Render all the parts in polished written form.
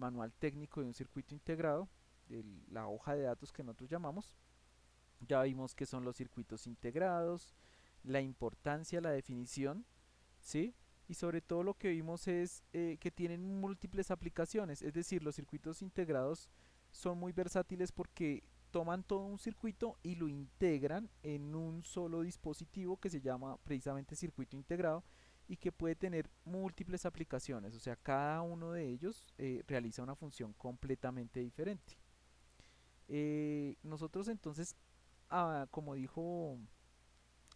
manual técnico de un circuito integrado, la hoja de datos que nosotros llamamos. Ya vimos qué son los circuitos integrados, la importancia, la definición, ¿sí? Y sobre todo lo que vimos es que tienen múltiples aplicaciones, es decir, los circuitos integrados son muy versátiles porque toman todo un circuito y lo integran en un solo dispositivo que se llama precisamente circuito integrado y que puede tener múltiples aplicaciones, o sea, cada uno de ellos realiza una función completamente diferente. Nosotros entonces, como dijo,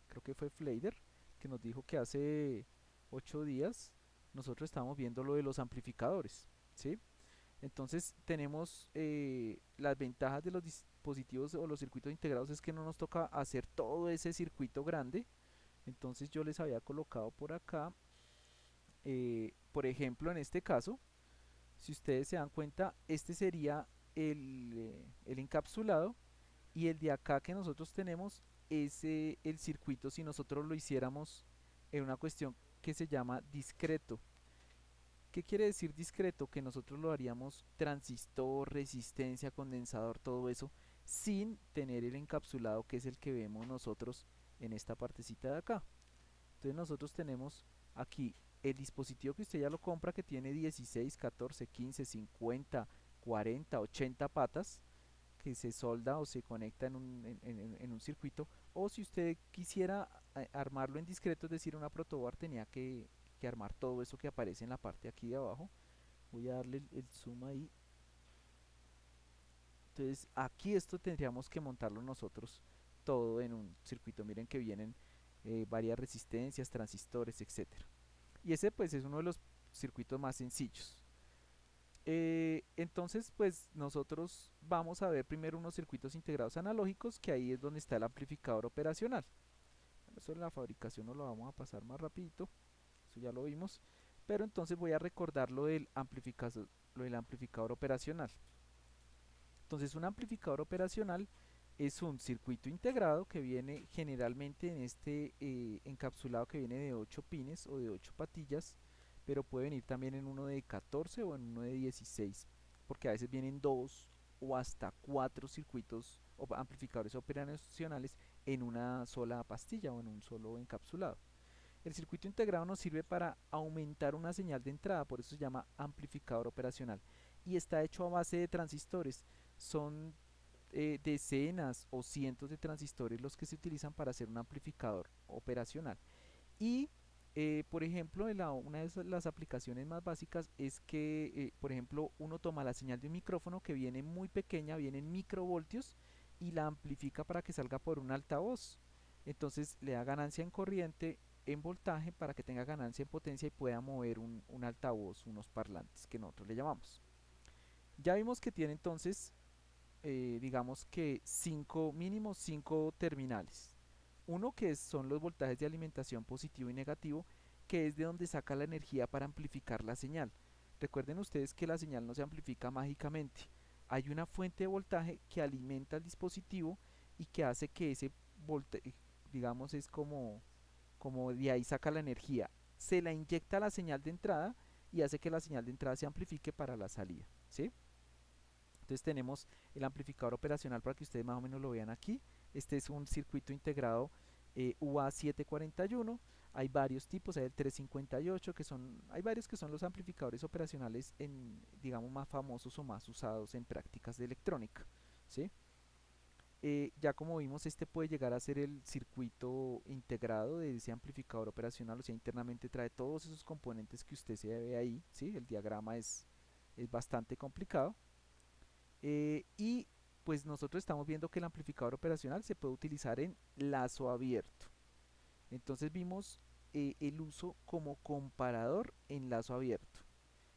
creo que fue Fleider, que nos dijo que hace 8 días nosotros estábamos viendo lo de los amplificadores, ¿sí? Entonces tenemos las ventajas de los dispositivos o los circuitos integrados es que no nos toca hacer todo ese circuito grande. Entonces yo les había colocado por acá, por ejemplo, en este caso, si ustedes se dan cuenta, este sería el encapsulado y el de acá que nosotros tenemos es el circuito si nosotros lo hiciéramos en una cuestión que se llama discreto. ¿Qué quiere decir discreto? Que nosotros lo haríamos transistor, resistencia, condensador, todo eso, sin tener el encapsulado que es el que vemos nosotros en esta partecita de acá. Entonces nosotros tenemos aquí el dispositivo que usted ya lo compra que tiene 16, 14, 15, 50, 40, 80 patas que se solda o se conecta en un circuito, o si usted quisiera armarlo en discreto, es decir, una protoboard, tenía que armar todo eso que aparece en la parte aquí de abajo. Voy a darle el zoom ahí. Entonces aquí esto tendríamos que montarlo nosotros todo en un circuito. Miren que vienen varias resistencias, transistores, etcétera. Y ese pues es uno de los circuitos más sencillos. Entonces, pues nosotros vamos a ver primero unos circuitos integrados analógicos, que ahí es donde está el amplificador operacional. Eso en la fabricación no lo vamos a pasar más rapidito, eso ya lo vimos. Pero entonces voy a recordar lo del amplificador operacional. Entonces un amplificador operacional es un circuito integrado que viene generalmente en este encapsulado que viene de 8 pines o de 8 patillas, pero puede venir también en uno de 14 o en uno de 16, porque a veces vienen dos o hasta 4 circuitos o amplificadores operacionales en una sola pastilla o en un solo encapsulado. El circuito integrado nos sirve para aumentar una señal de entrada, por eso se llama amplificador operacional. Y está hecho a base de transistores. Son decenas o cientos de transistores los que se utilizan para hacer un amplificador operacional. Y, por ejemplo, una de las aplicaciones más básicas es que, por ejemplo, uno toma la señal de un micrófono que viene muy pequeña, viene en microvoltios, y la amplifica para que salga por un altavoz. Entonces le da ganancia en corriente, en voltaje, para que tenga ganancia en potencia y pueda mover un altavoz, unos parlantes que nosotros le llamamos. Ya vimos que tiene entonces, digamos que mínimo 5 terminales. Uno que son los voltajes de alimentación positivo y negativo, que es de donde saca la energía para amplificar la señal. Recuerden ustedes que la señal no se amplifica mágicamente. Hay una fuente de voltaje que alimenta el dispositivo y que hace que ese voltaje, digamos, es como de ahí saca la energía. Se la inyecta a la señal de entrada y hace que la señal de entrada se amplifique para la salida, ¿sí? Entonces tenemos el amplificador operacional para que ustedes más o menos lo vean aquí. Este es un circuito integrado UA741. Hay varios tipos, hay el 358 hay varios que son los amplificadores operacionales digamos, más famosos o más usados en prácticas de electrónica, ¿sí? Ya como vimos, este puede llegar a ser el circuito integrado de ese amplificador operacional, o sea, internamente trae todos esos componentes que usted se ve ahí, ¿sí? El diagrama es bastante complicado. Y pues nosotros estamos viendo que el amplificador operacional se puede utilizar en lazo abierto. Entonces vimos el uso como comparador en lazo abierto.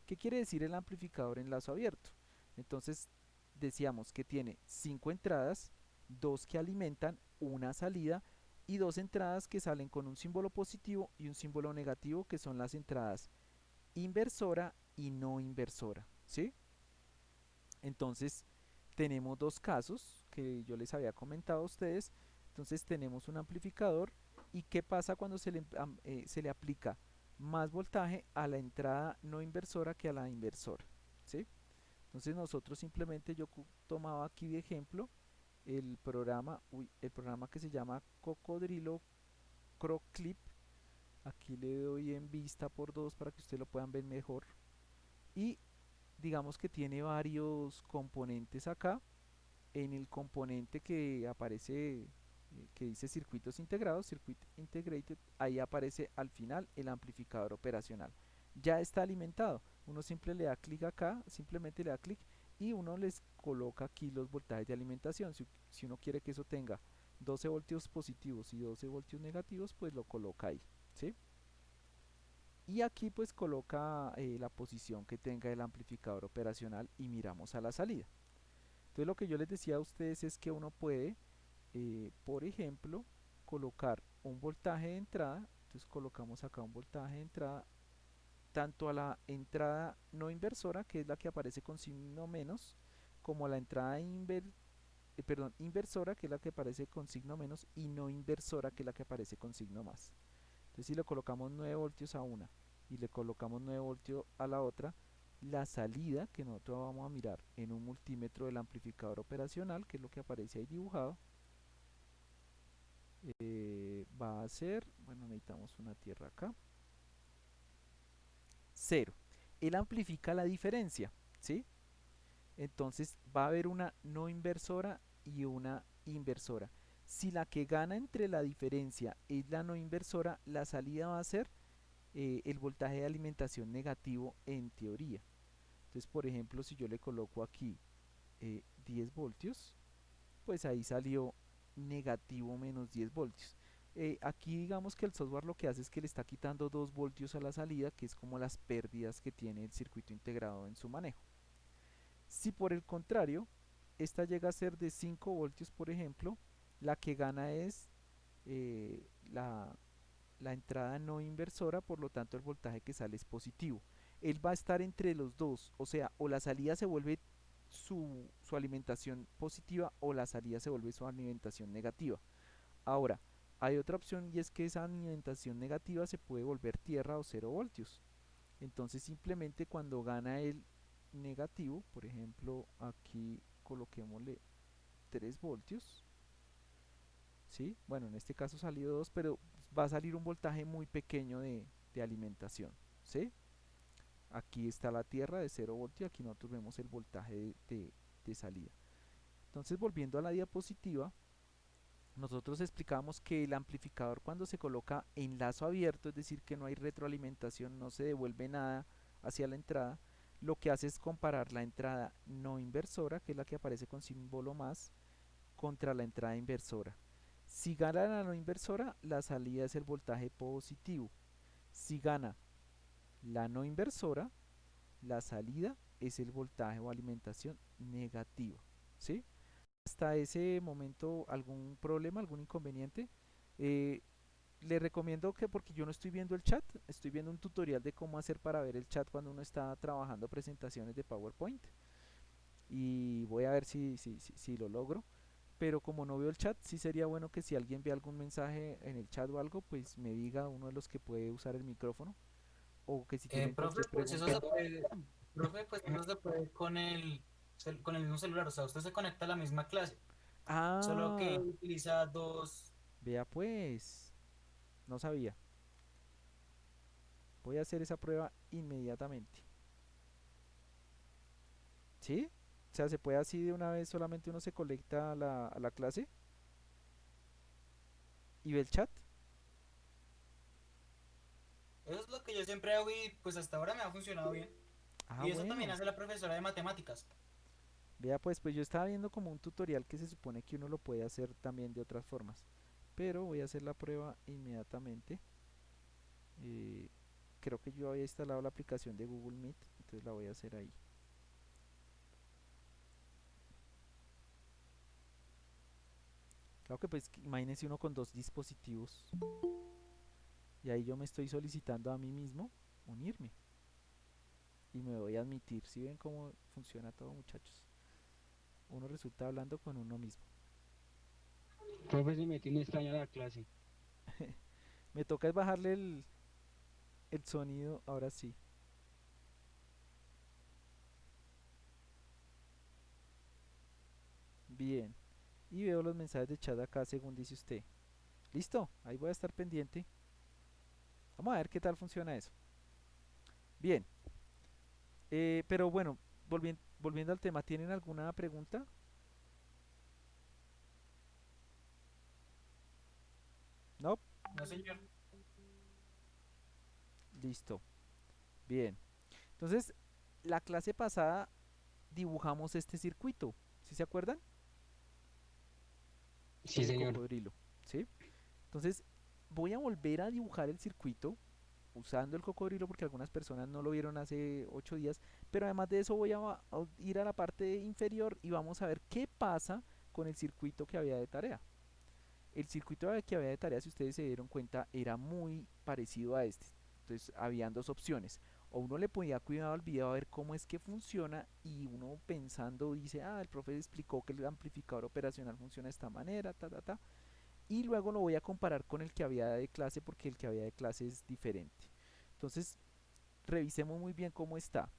¿Qué quiere decir el amplificador en lazo abierto? Entonces decíamos que tiene 5 entradas, 2 que alimentan, una salida y 2 entradas que salen con un símbolo positivo y un símbolo negativo, que son las entradas inversora y no inversora, ¿sí? Entonces tenemos dos casos que yo les había comentado a ustedes. Entonces tenemos un amplificador y qué pasa cuando se le aplica más voltaje a la entrada no inversora que a la inversora, ¿sí? Entonces nosotros simplemente yo tomaba aquí de ejemplo el programa que se llama Cocodrilo Croclip. Aquí le doy en vista por dos para que ustedes lo puedan ver mejor. Y digamos que tiene varios componentes acá. En el componente que aparece, que dice circuitos integrados, Circuit Integrated, ahí aparece al final el amplificador operacional. Ya está alimentado. Uno siempre le da clic acá, simplemente le da clic y uno les coloca aquí los voltajes de alimentación. Si uno quiere que eso tenga 12 voltios positivos y 12 voltios negativos, pues lo coloca ahí, ¿sí? Y aquí pues coloca la posición que tenga el amplificador operacional y miramos a la salida. Entonces lo que yo les decía a ustedes es que uno puede, por ejemplo, colocar un voltaje de entrada. Entonces colocamos acá un voltaje de entrada tanto a la entrada no inversora, que es la que aparece con signo menos, como a la entrada inversora, que es la que aparece con signo menos, y no inversora, que es la que aparece con signo más. Entonces si le colocamos 9 voltios a una y le colocamos 9 voltios a la otra, la salida que nosotros vamos a mirar en un multímetro del amplificador operacional, que es lo que aparece ahí dibujado, va a ser, bueno, necesitamos una tierra acá, cero. Él amplifica la diferencia, ¿sí? Entonces va a haber una no inversora y una inversora. Si la que gana entre la diferencia es la no inversora, la salida va a ser el voltaje de alimentación negativo en teoría. Entonces, por ejemplo, si yo le coloco aquí 10 voltios, pues ahí salió negativo menos 10 voltios. Aquí digamos que el software lo que hace es que le está quitando 2 voltios a la salida, que es como las pérdidas que tiene el circuito integrado en su manejo. Si por el contrario, esta llega a ser de 5 voltios, por ejemplo, la que gana es la entrada no inversora, por lo tanto el voltaje que sale es positivo. Él va a estar entre los dos, o sea, o la salida se vuelve su alimentación positiva o la salida se vuelve su alimentación negativa. Ahora, hay otra opción y es que esa alimentación negativa se puede volver tierra o 0 voltios. Entonces simplemente cuando gana el negativo, por ejemplo, aquí coloquémosle 3 voltios, ¿sí? Bueno, en este caso salió 2, pero va a salir un voltaje muy pequeño de alimentación, ¿sí? Aquí está la tierra de 0 voltios, aquí nosotros vemos el voltaje de salida. Entonces, volviendo a la diapositiva, nosotros explicamos que el amplificador cuando se coloca en lazo abierto, es decir, que no hay retroalimentación, no se devuelve nada hacia la entrada, lo que hace es comparar la entrada no inversora, que es la que aparece con símbolo más, contra la entrada inversora. Si gana la no inversora, la salida es el voltaje positivo. Si gana la no inversora, la salida es el voltaje o alimentación negativa. ¿Sí? Hasta ese momento, ¿algún problema, algún inconveniente? Eh, Le recomiendo que, porque yo no estoy viendo el chat, estoy viendo un tutorial de cómo hacer para ver el chat cuando uno está trabajando presentaciones de PowerPoint. Y voy a ver si lo logro. Pero como no veo el chat, sí sería bueno que si alguien ve algún mensaje en el chat o algo, pues me diga uno de los que puede usar el micrófono. O que si tienen Profe, cualquier pues eso se pregunta. puede, profe, pues eso se puede con con el mismo celular, o sea, usted se conecta a la misma clase, solo que Ah, utiliza dos. vea pues. No sabía. Voy a hacer esa prueba inmediatamente. ¿Sí? O sea, se puede así de una vez, solamente uno se conecta a la clase y ve el chat. Eso es lo que yo siempre hago y pues hasta ahora me ha funcionado bien. Ah, Y eso también bueno. hace la profesora de matemáticas. Vea pues yo estaba viendo como un tutorial que se supone que uno lo puede hacer también de otras formas. Pero voy a hacer la prueba inmediatamente. Eh, Creo que yo había instalado la aplicación de Google Meet, entonces la voy a hacer ahí. Claro que pues imagínense uno con dos dispositivos y ahí yo me estoy solicitando a mí mismo unirme y me voy a admitir. Si ven cómo funciona todo, muchachos. Uno resulta hablando con uno mismo. Profe, se me tiene extraña la clase. Me toca es bajarle el sonido, ahora sí. Bien. Y veo los mensajes de chat acá según dice usted. Listo, ahí voy a estar pendiente. Vamos a ver qué tal funciona eso. Bien, pero bueno, volviendo al tema, ¿tienen alguna pregunta? No, No, señor. listo. Bien. Entonces, la clase pasada dibujamos este circuito. ¿Sí se acuerdan? Sí, Del señor. cocodrilo. ¿Sí? Entonces, voy a volver a dibujar el circuito usando el cocodrilo porque algunas personas no lo vieron hace 8 días. Pero además de eso, voy a ir a la parte inferior y vamos a ver qué pasa con el circuito que había de tarea. El circuito que había de tarea, si ustedes se dieron cuenta, era muy parecido a este. Entonces, habían dos opciones. O uno le ponía cuidado al video a ver cómo es que funciona y uno pensando dice, ah, el profe explicó que el amplificador operacional funciona de esta manera, ta, ta, ta. Y luego lo voy a comparar con el que había de clase porque el que había de clase es diferente. Entonces, revisemos muy bien cómo está.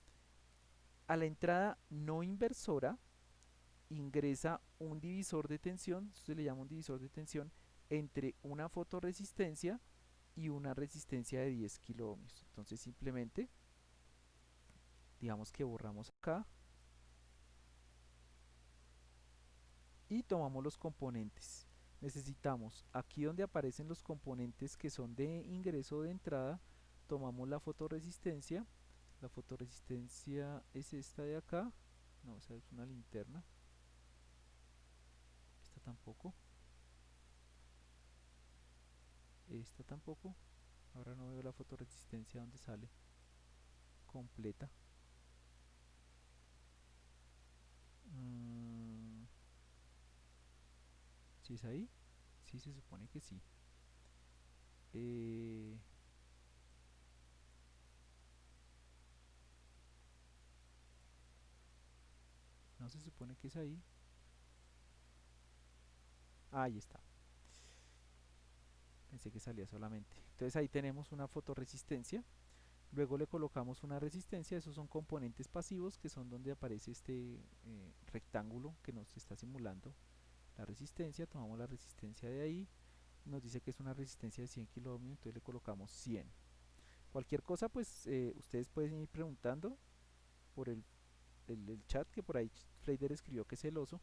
A la entrada no inversora ingresa un divisor de tensión, se le llama un divisor de tensión, entre una fotorresistencia y una resistencia de 10 kilo ohmios. Entonces simplemente, digamos que borramos acá y tomamos los componentes. Necesitamos aquí donde aparecen los componentes que son de ingreso de entrada, tomamos la fotorresistencia. La fotorresistencia es esta de acá, no, esa es una linterna, esta tampoco, esta tampoco. Ahora no veo la fotorresistencia donde sale completa. Mm, ¿Sí es ahí? Sí, se supone que sí. Eh, no se supone que es ahí. Ahí está. Pensé que salía solamente. Entonces ahí tenemos una fotorresistencia. Luego le colocamos una resistencia. Esos son componentes pasivos que son donde aparece este rectángulo que nos está simulando la resistencia. Tomamos la resistencia de ahí. Nos dice que es una resistencia de 100 kilo ohmios. Entonces le colocamos 100. Cualquier cosa, pues ustedes pueden ir preguntando por el chat que por ahí Freider escribió que es celoso.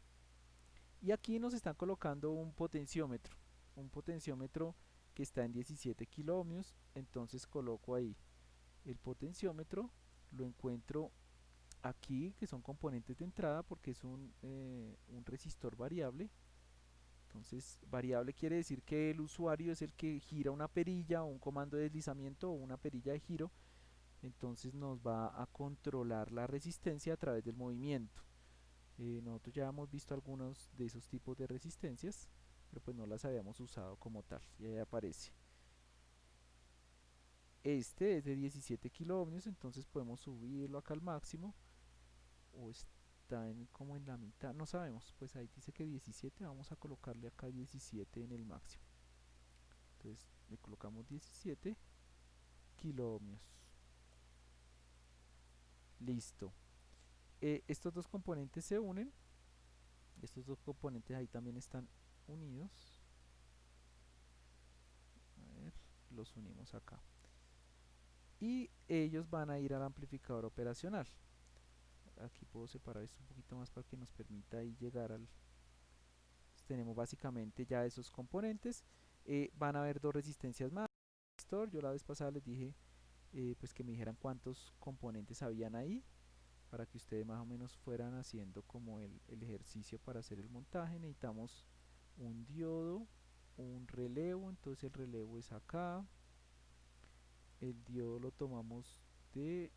Y aquí nos están colocando un potenciómetro que está en 17 kilo ohmios. Entonces coloco ahí el potenciómetro, lo encuentro aquí, que son componentes de entrada, porque es un resistor variable. Entonces, variable quiere decir que el usuario es el que gira una perilla o un comando de deslizamiento o una perilla de giro. Entonces nos va a controlar la resistencia a través del movimiento. Nosotros ya hemos visto algunos de esos tipos de resistencias, pero pues no las habíamos usado como tal. Y ahí aparece. Este es de 17 kilo ohmios, entonces podemos subirlo acá al máximo. O está como en la mitad, no sabemos. Pues ahí dice que 17, vamos a colocarle acá 17 en el máximo. Entonces le colocamos 17 kilo ohmios. Listo. Estos dos componentes se unen. Estos dos componentes ahí también están unidos. A ver, los unimos acá. Y ellos van a ir al amplificador operacional. Aquí puedo separar esto un poquito más para que nos permita ahí llegar al... Tenemos básicamente ya esos componentes. Van a haber dos resistencias más. Yo la vez pasada les dije pues que me dijeran cuántos componentes habían ahí para que ustedes más o menos fueran haciendo como el ejercicio para hacer el montaje. Necesitamos un diodo, un relevo, entonces el relevo es acá. El diodo lo tomamos de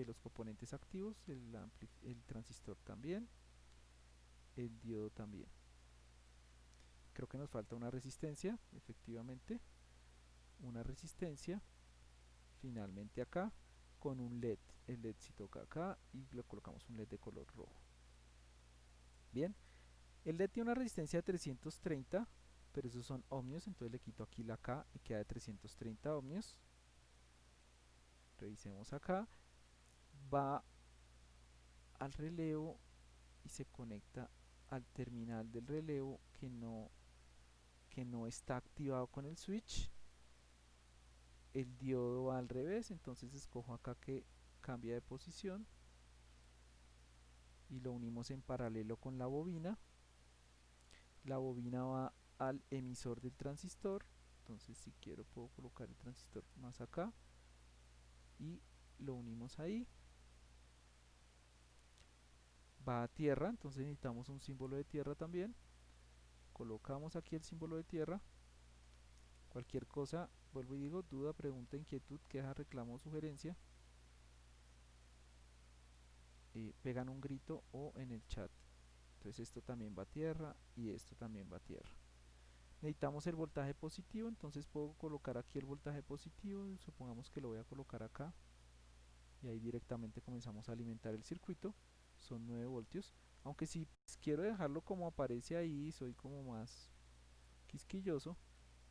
los componentes activos, el transistor también, el diodo también. Creo que nos falta una resistencia, efectivamente, una resistencia, finalmente acá, con un LED. El LED si toca acá y le colocamos un LED de color rojo. Bien, el LED tiene una resistencia de 330, pero esos son ohmios, entonces le quito aquí la K y queda de 330 ohmios. Revisemos acá, va al relevo y se conecta al terminal del relevo que no está activado con el switch. El diodo va al revés, entonces escojo acá que cambia de posición y lo unimos en paralelo con la bobina. La bobina va al emisor del transistor, entonces si quiero puedo colocar el transistor más acá y lo unimos ahí. Va a tierra, entonces necesitamos un símbolo de tierra también. Colocamos aquí el símbolo de tierra. Cualquier cosa, vuelvo y digo, duda, pregunta, inquietud, queja, reclamo o sugerencia, pegan un grito o en el chat. Entonces esto también va a tierra y esto también va a tierra. Necesitamos el voltaje positivo, entonces puedo colocar aquí el voltaje positivo, supongamos que lo voy a colocar acá y ahí directamente comenzamos a alimentar el circuito. Son 9 voltios, aunque si quiero dejarlo como aparece ahí, soy como más quisquilloso,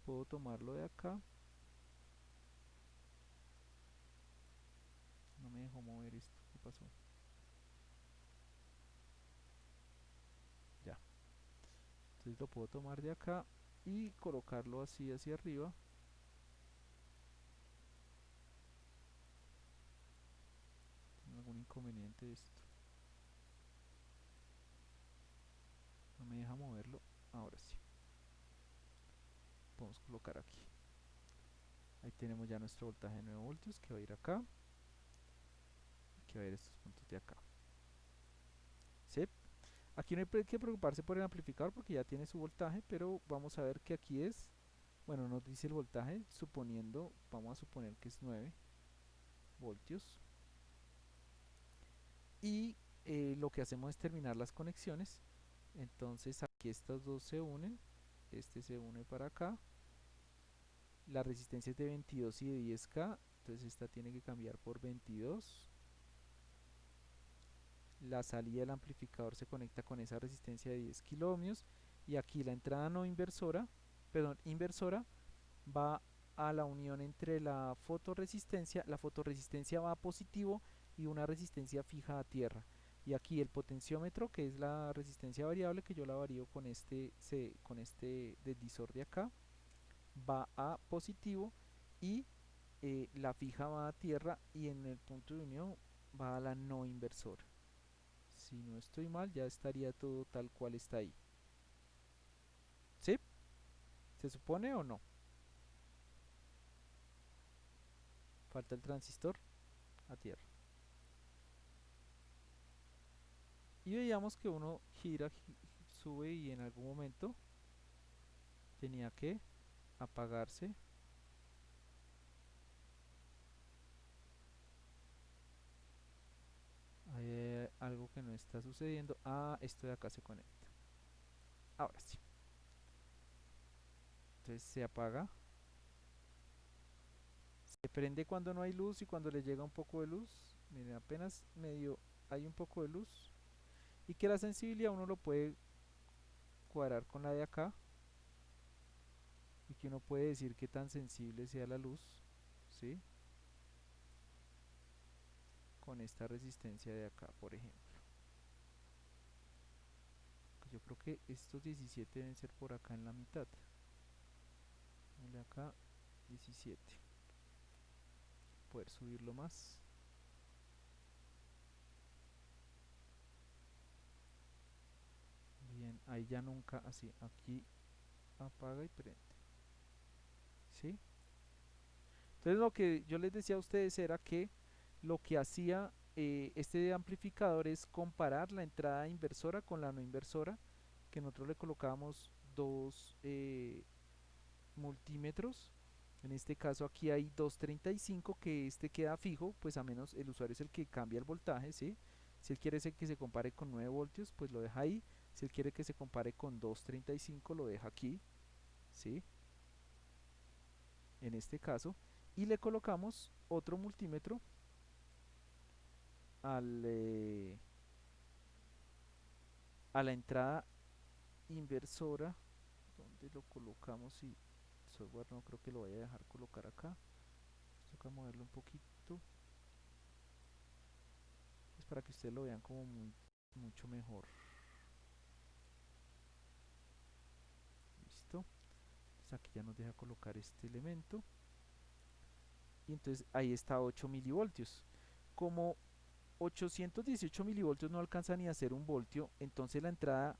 puedo tomarlo de acá. No me dejó mover esto, ¿qué pasó? Ya, entonces lo puedo tomar de acá y colocarlo así hacia arriba. ¿Tiene algún inconveniente esto? No me deja moverlo, ahora sí. Podemos colocar aquí. Ahí tenemos ya nuestro voltaje de 9 voltios que va a ir acá, que va a ir a estos puntos de acá. ¿Sí? Aquí no hay que preocuparse por el amplificador porque ya tiene su voltaje, pero vamos a ver que aquí es, bueno, nos dice el voltaje, suponiendo, vamos a suponer que es 9 voltios. Y lo que hacemos es terminar las conexiones. Entonces aquí estas dos se unen, este se une para acá. La resistencia es de 22 y de 10K, entonces esta tiene que cambiar por 22. La salida del amplificador se conecta con esa resistencia de 10 kiloohmios y aquí la entrada no inversora, perdón, inversora va a la unión entre la fotorresistencia va a positivo y una resistencia fija a tierra. Y aquí el potenciómetro, que es la resistencia variable, que yo la varío con con este divisor de acá, va a positivo y la fija va a tierra y en el punto de unión va a la no inversora. Si no estoy mal, ya estaría todo tal cual está ahí. ¿Sí? ¿Se supone o no? Falta el transistor a tierra. Y veíamos que uno gira, sube y en algún momento tenía que apagarse. Hay algo que no está sucediendo. Ah, esto de acá se conecta. Ahora sí. Entonces se apaga. Se prende cuando no hay luz y cuando le llega un poco de luz. Miren, apenas medio hay un poco de luz. Y que la sensibilidad uno lo puede cuadrar con la de acá. Y que uno puede decir qué tan sensible sea la luz. ¿Sí? Con esta resistencia de acá, por ejemplo. Yo creo que estos 17 deben ser por acá en la mitad. Ponle acá 17. Poder subirlo más. Bien, ahí ya nunca, así, aquí apaga y prende. ¿Sí? Entonces lo que yo les decía a ustedes era que lo que hacía este amplificador es comparar la entrada inversora con la no inversora, que nosotros le colocábamos dos multímetros. En este caso aquí hay 235 que este queda fijo, pues a menos el usuario es el que cambia el voltaje, ¿sí? Si él quiere que se compare con 9 voltios, pues lo deja ahí. Si él quiere que se compare con 235, lo deja aquí, ¿sí? En este caso. Y le colocamos otro multímetro al, a la entrada inversora, donde lo colocamos y el software no creo que lo vaya a dejar colocar acá. Toca moverlo un poquito. Es para que ustedes lo vean como mucho mejor. Entonces aquí ya nos deja colocar este elemento. Y entonces ahí está 8 milivoltios. Como 818 milivoltios no alcanza ni a ser un voltio, entonces la entrada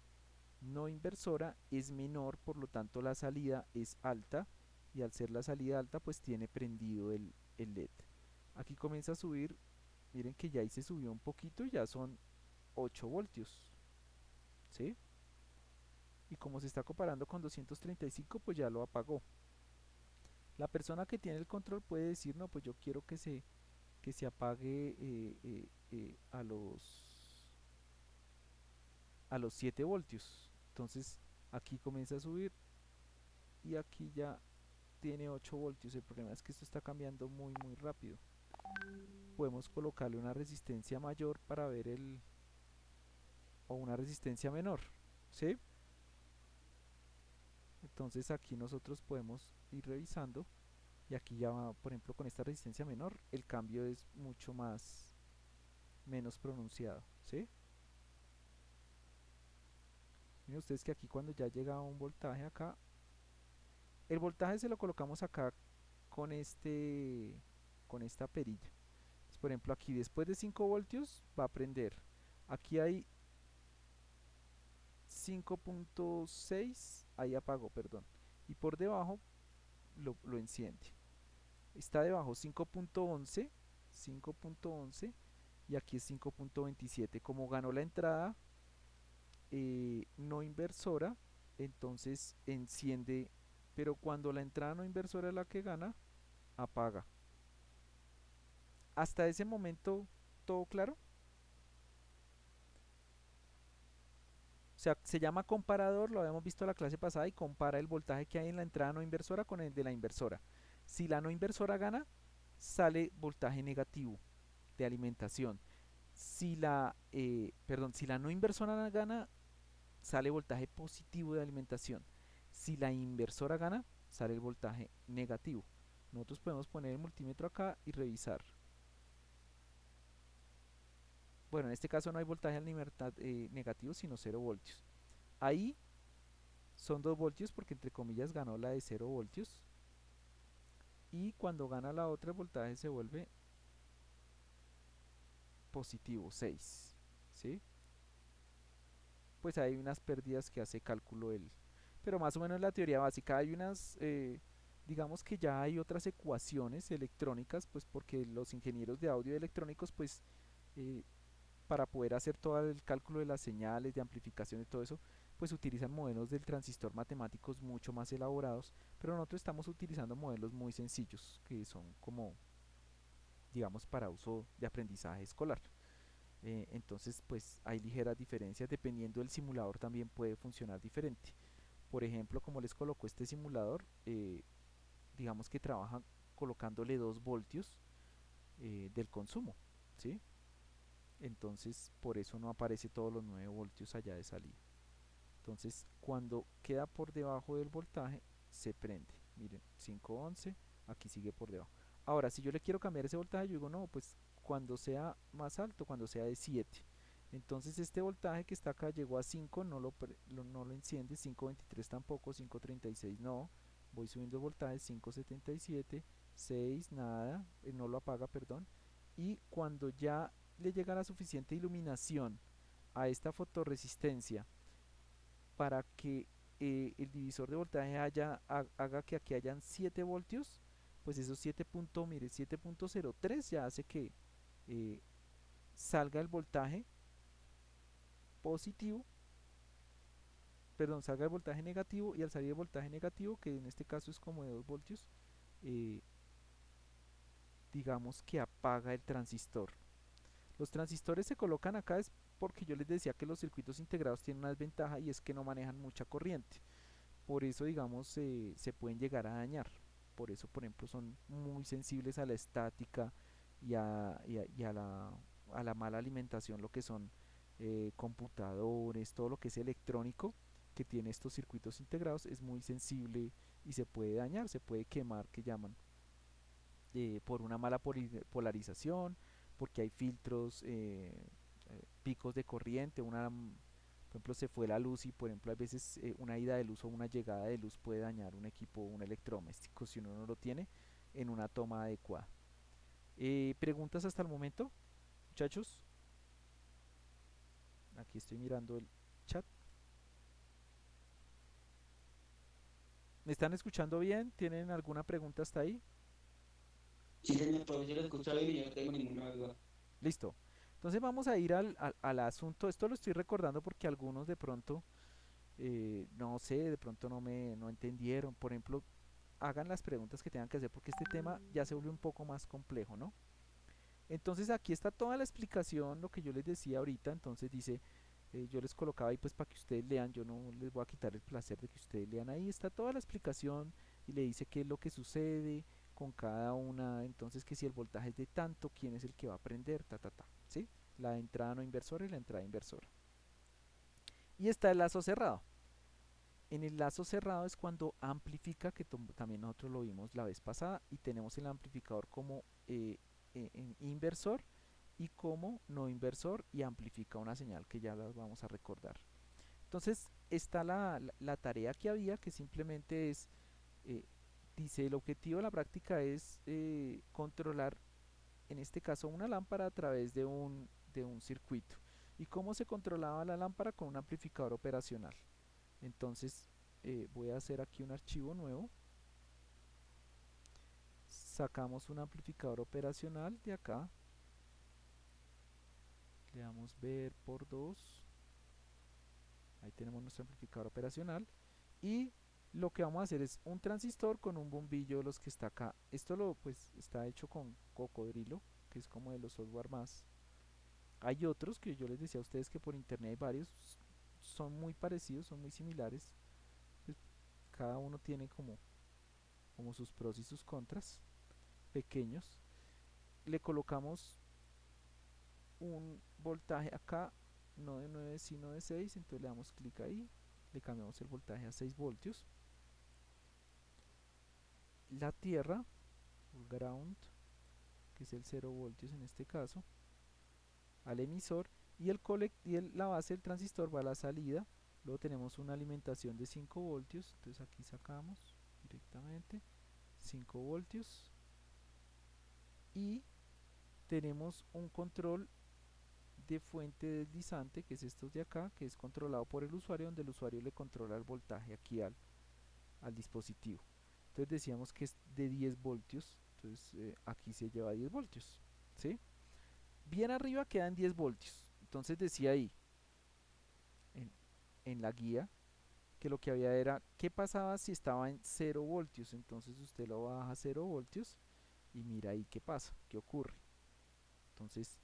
no inversora es menor, por lo tanto la salida es alta, y al ser la salida alta pues tiene prendido el LED. Aquí comienza a subir, miren que ya ahí se subió un poquito, ya son 8 voltios, ¿sí? Y como se está comparando con 235, pues ya lo apagó. La persona que tiene el control puede decir, no, pues yo quiero que se apague a los 7 voltios. Entonces aquí comienza a subir y aquí ya tiene 8 voltios. El problema es que esto está cambiando muy rápido. Podemos colocarle una resistencia mayor para ver o una resistencia menor, ¿sí? Entonces aquí nosotros podemos ir revisando y aquí ya va, por ejemplo, con esta resistencia menor el cambio es mucho menos pronunciado, ¿sí? Miren ustedes que aquí cuando ya llega a un voltaje acá, el voltaje se lo colocamos acá con con esta perilla. Entonces, por ejemplo, aquí después de 5 voltios va a prender. Aquí hay 5.6, ahí apagó, perdón. Y por debajo lo enciende. Está debajo 5.11, 5.11 y aquí es 5.27. Como ganó la entrada no inversora, entonces enciende, pero cuando la entrada no inversora es la que gana, apaga. Hasta ese momento, ¿todo claro? O sea, se llama comparador, lo habíamos visto en la clase pasada, y compara el voltaje que hay en la entrada no inversora con el de la inversora. Si la no inversora gana, sale voltaje negativo de alimentación. Si la no inversora gana, sale voltaje positivo de alimentación. Si la inversora gana, sale el voltaje negativo. Nosotros podemos poner el multímetro acá y revisar. Bueno, en este caso no hay voltaje negativo, sino 0 voltios. Ahí son 2 voltios porque entre comillas ganó la de 0 voltios. Y cuando gana la otra, el voltaje se vuelve positivo, 6. ¿Sí? Pues hay unas pérdidas que hace cálculo él. Pero más o menos la teoría básica. Hay unas, digamos que ya hay otras ecuaciones electrónicas, pues porque los ingenieros de audio y electrónicos, pues eh, para poder hacer todo el cálculo de las señales, de amplificación y todo eso, pues utilizan modelos del transistor matemáticos mucho más elaborados, pero nosotros estamos utilizando modelos muy sencillos, que son como, digamos, para uso de aprendizaje escolar. Entonces, pues hay ligeras diferencias, dependiendo del simulador también puede funcionar diferente. Por ejemplo, como les coloco este simulador, digamos que trabaja colocándole 2 voltios del consumo, ¿sí? Entonces, por eso no aparece todos los 9 voltios allá de salida. Entonces, cuando queda por debajo del voltaje, se prende. Miren, 511, aquí sigue por debajo. Ahora, si yo le quiero cambiar ese voltaje, yo digo, no, pues cuando sea más alto, cuando sea de 7. Entonces, este voltaje que está acá llegó a 5, no lo enciende, 523 tampoco, 536 no. Voy subiendo el voltaje, 577, 6, nada, no lo apaga, perdón. Y cuando ya le llega la suficiente iluminación a esta fotorresistencia para que el divisor de voltaje haga que aquí hayan 7 voltios, pues esos 7.03 ya hace que eh, salga el voltaje positivo, perdón, salga el voltaje negativo, y al salir el voltaje negativo, que en este caso es como de 2 voltios, eh, digamos que apaga el transistor. Los transistores se colocan acá es porque yo les decía que los circuitos integrados tienen una desventaja, y es que no manejan mucha corriente. Por eso, digamos, se pueden llegar a dañar. Por eso, por ejemplo, son muy sensibles a la estática y a la mala alimentación, lo que son computadores, todo lo que es electrónico que tiene estos circuitos integrados es muy sensible y se puede dañar, se puede quemar, que llaman, por una mala polarización, porque hay filtros, picos de corriente, por ejemplo, se fue la luz y, por ejemplo, a veces una ida de luz o una llegada de luz puede dañar un equipo, un electrodoméstico, si uno no lo tiene en una toma adecuada. ¿Preguntas hasta el momento, muchachos? Aquí estoy mirando el chat. ¿Me están escuchando bien? ¿Tienen alguna pregunta hasta ahí? Sí, señor profesor, escucha bien y yo no tengo ninguna duda. Listo. Entonces vamos a ir al asunto. Esto lo estoy recordando porque algunos de pronto, no sé, de pronto no entendieron. Por ejemplo, hagan las preguntas que tengan que hacer porque este tema ya se vuelve un poco más complejo, ¿no? Entonces aquí está toda la explicación, lo que yo les decía ahorita. Entonces dice, yo les colocaba ahí pues para que ustedes lean, yo no les voy a quitar el placer de que ustedes lean. Ahí está toda la explicación y le dice qué es lo que sucede con cada una, entonces que si el voltaje es de tanto, quién es el que va a prender, ¿sí? La entrada no inversora y la entrada inversora. Y está el lazo cerrado. En el lazo cerrado es cuando amplifica, que también nosotros lo vimos la vez pasada, y tenemos el amplificador como inversor y como no inversor y amplifica una señal que ya las vamos a recordar. Entonces está la tarea que había, que simplemente es, eh, dice, el objetivo de la práctica es controlar, en este caso, una lámpara a través de un circuito. ¿Y cómo se controlaba la lámpara? Con un amplificador operacional. Entonces voy a hacer aquí un archivo nuevo. Sacamos un amplificador operacional de acá. Le damos ver por 2. Ahí tenemos nuestro amplificador operacional. Y lo que vamos a hacer es un transistor con un bombillo de los que está acá. Esto pues está hecho con Cocodrilo, que es como de los software más. Hay otros que yo les decía a ustedes que por internet hay varios. Son muy parecidos, son muy similares. Pues cada uno tiene como sus pros y sus contras pequeños. Le colocamos un voltaje acá, no de 9 sino de 6, entonces le damos clic ahí, le cambiamos el voltaje a 6 voltios. La tierra, o ground, que es el 0 voltios en este caso, al emisor, y la base del transistor va a la salida. Luego tenemos una alimentación de 5 voltios, entonces aquí sacamos directamente 5 voltios y tenemos un control de fuente deslizante, que es estos de acá, que es controlado por el usuario, donde el usuario le controla el voltaje aquí al dispositivo. Entonces decíamos que es de 10 voltios, entonces aquí se lleva 10 voltios, ¿sí? Bien arriba quedan 10 voltios, entonces decía ahí, en, en la guía, que lo que había era, ¿qué pasaba si estaba en 0 voltios? Entonces usted lo baja a 0 voltios y mira ahí qué pasa, qué ocurre. Entonces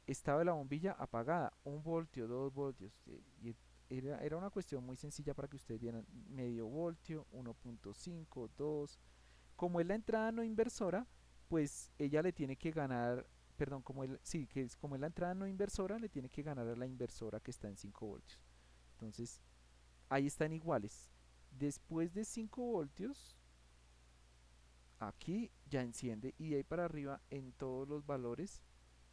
estaba la bombilla apagada, 1 voltio, 2 voltios, y era una cuestión muy sencilla para que ustedes vieran, medio voltio, 1.5, 2. Como es la entrada no inversora, pues ella le tiene que ganar, perdón, sí, que es como es la entrada no inversora, le tiene que ganar a la inversora que está en 5 voltios. Entonces, ahí están iguales. Después de 5 voltios, aquí ya enciende y de ahí para arriba en todos los valores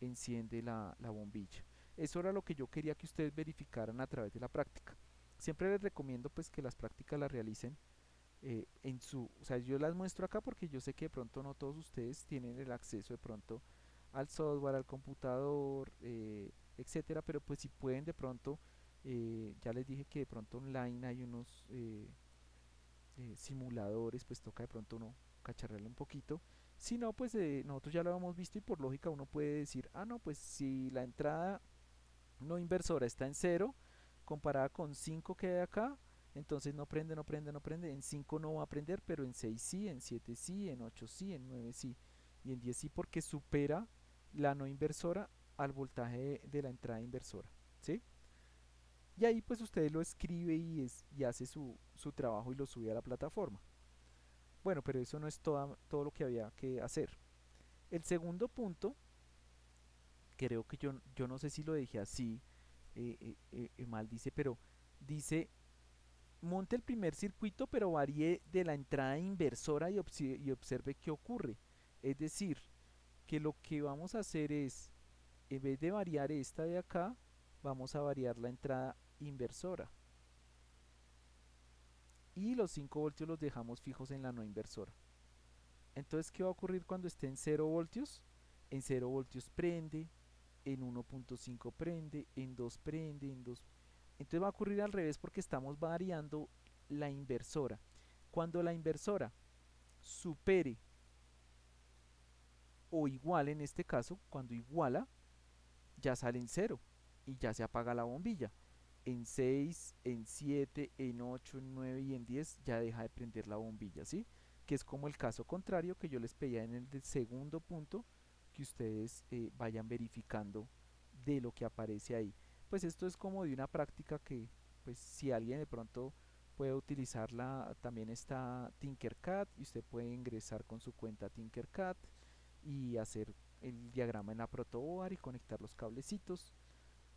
enciende la bombilla. Eso era lo que yo quería que ustedes verificaran a través de la práctica. Siempre les recomiendo pues que las prácticas las realicen o sea, yo las muestro acá porque yo sé que de pronto no todos ustedes tienen el acceso de pronto al software, al computador, etcétera, pero pues si pueden de pronto, ya les dije que de pronto online hay unos simuladores, pues toca de pronto uno cacharrarle un poquito. Si no, pues nosotros ya lo hemos visto y por lógica uno puede decir, ah, no, pues si la entrada no inversora está en 0, comparada con 5 que hay acá, entonces no prende, no prende, no prende. En 5 no va a prender, pero en 6 sí, en 7 sí, en 8 sí, en 9 sí. Y en 10 sí porque supera la no inversora al voltaje de la entrada inversora. ¿Sí? Y ahí pues usted lo escribe y hace su trabajo y lo sube a la plataforma. Bueno, pero eso no es todo lo que había que hacer. El segundo punto, creo que yo no sé si lo dejé así, mal dice, pero dice, monte el primer circuito, pero varíe de la entrada inversora y observe qué ocurre. Es decir, que lo que vamos a hacer es, en vez de variar esta de acá, vamos a variar la entrada inversora. Y los 5 voltios los dejamos fijos en la no inversora. Entonces, ¿qué va a ocurrir cuando esté en 0 voltios? En 0 voltios prende, en 1.5 prende, en 2 prende, en 2. Entonces va a ocurrir al revés porque estamos variando la inversora. Cuando la inversora supere o iguale, en este caso, cuando iguala, ya sale en 0 y ya se apaga la bombilla. En 6, en 7, en 8, en 9 y en 10 ya deja de prender la bombilla, ¿sí? Que es como el caso contrario que yo les pedía en el segundo punto, que ustedes vayan verificando de lo que aparece ahí. Pues esto es como de una práctica que, pues si alguien de pronto puede utilizarla, también está Tinkercad y usted puede ingresar con su cuenta Tinkercad y hacer el diagrama en la protoboard y conectar los cablecitos,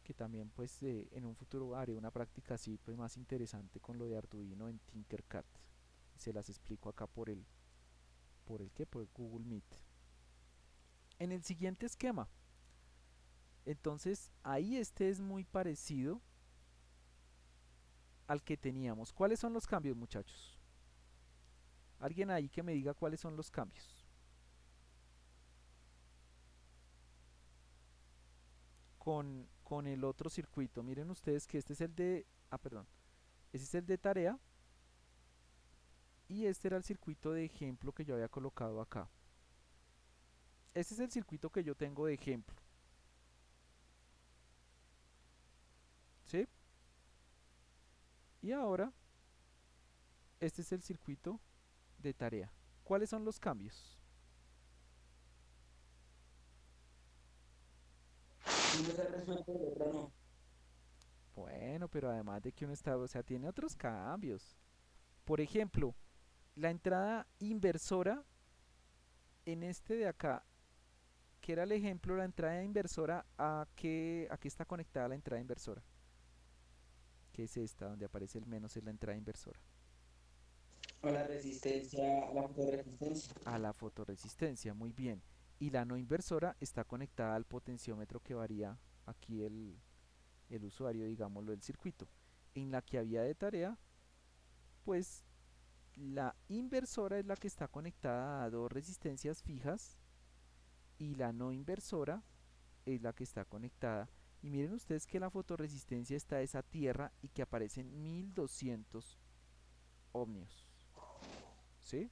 que también pues en un futuro haré una práctica así pues más interesante con lo de Arduino en Tinkercad. Se las explico acá por el Google Meet. En el siguiente esquema, entonces ahí este es muy parecido al que teníamos. ¿Cuáles son los cambios, muchachos? Alguien ahí que me diga cuáles son los cambios. Con el otro circuito. Miren ustedes que este es el de... Ah, perdón. Ese es el de tarea. Y este era el circuito de ejemplo que yo había colocado acá. Este es el circuito que yo tengo de ejemplo. ¿Sí? Y ahora, este es el circuito de tarea. ¿Cuáles son los cambios? Uno se resuelve, el otro no. Bueno, pero además de que uno está, o sea, tiene otros cambios. Por ejemplo, la entrada inversora en este de acá, que era el ejemplo, la entrada inversora, ¿a qué está conectada la entrada inversora? Que es esta, donde aparece el menos, es la entrada inversora. A la resistencia, a la fotorresistencia. A la fotorresistencia, muy bien. Y la no inversora está conectada al potenciómetro que varía aquí el usuario, digámoslo, del circuito. En la que había de tarea, pues la inversora es la que está conectada a dos resistencias fijas y la no inversora es la que está conectada. Y miren ustedes que la fotorresistencia está esa tierra y que aparecen 1200 ohmios. ¿Sí?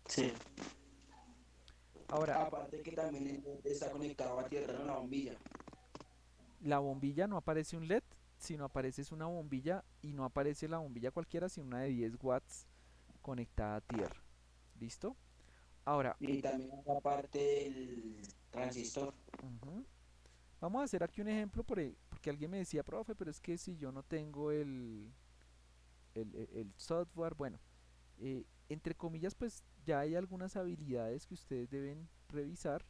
Sí. Ahora, Aparte que también está conectado a tierra en la bombilla. la bombilla no aparece un LED, sino aparece es una bombilla y no aparece la bombilla cualquiera, sino una de 10 watts conectada a tierra. ¿Listo? Ahora, Y también aparte del transistor. ujú, vamos a hacer aquí un ejemplo porque alguien me decía, profe, pero es que si yo no tengo el software, bueno, entre comillas, pues ya hay algunas habilidades que ustedes deben revisar.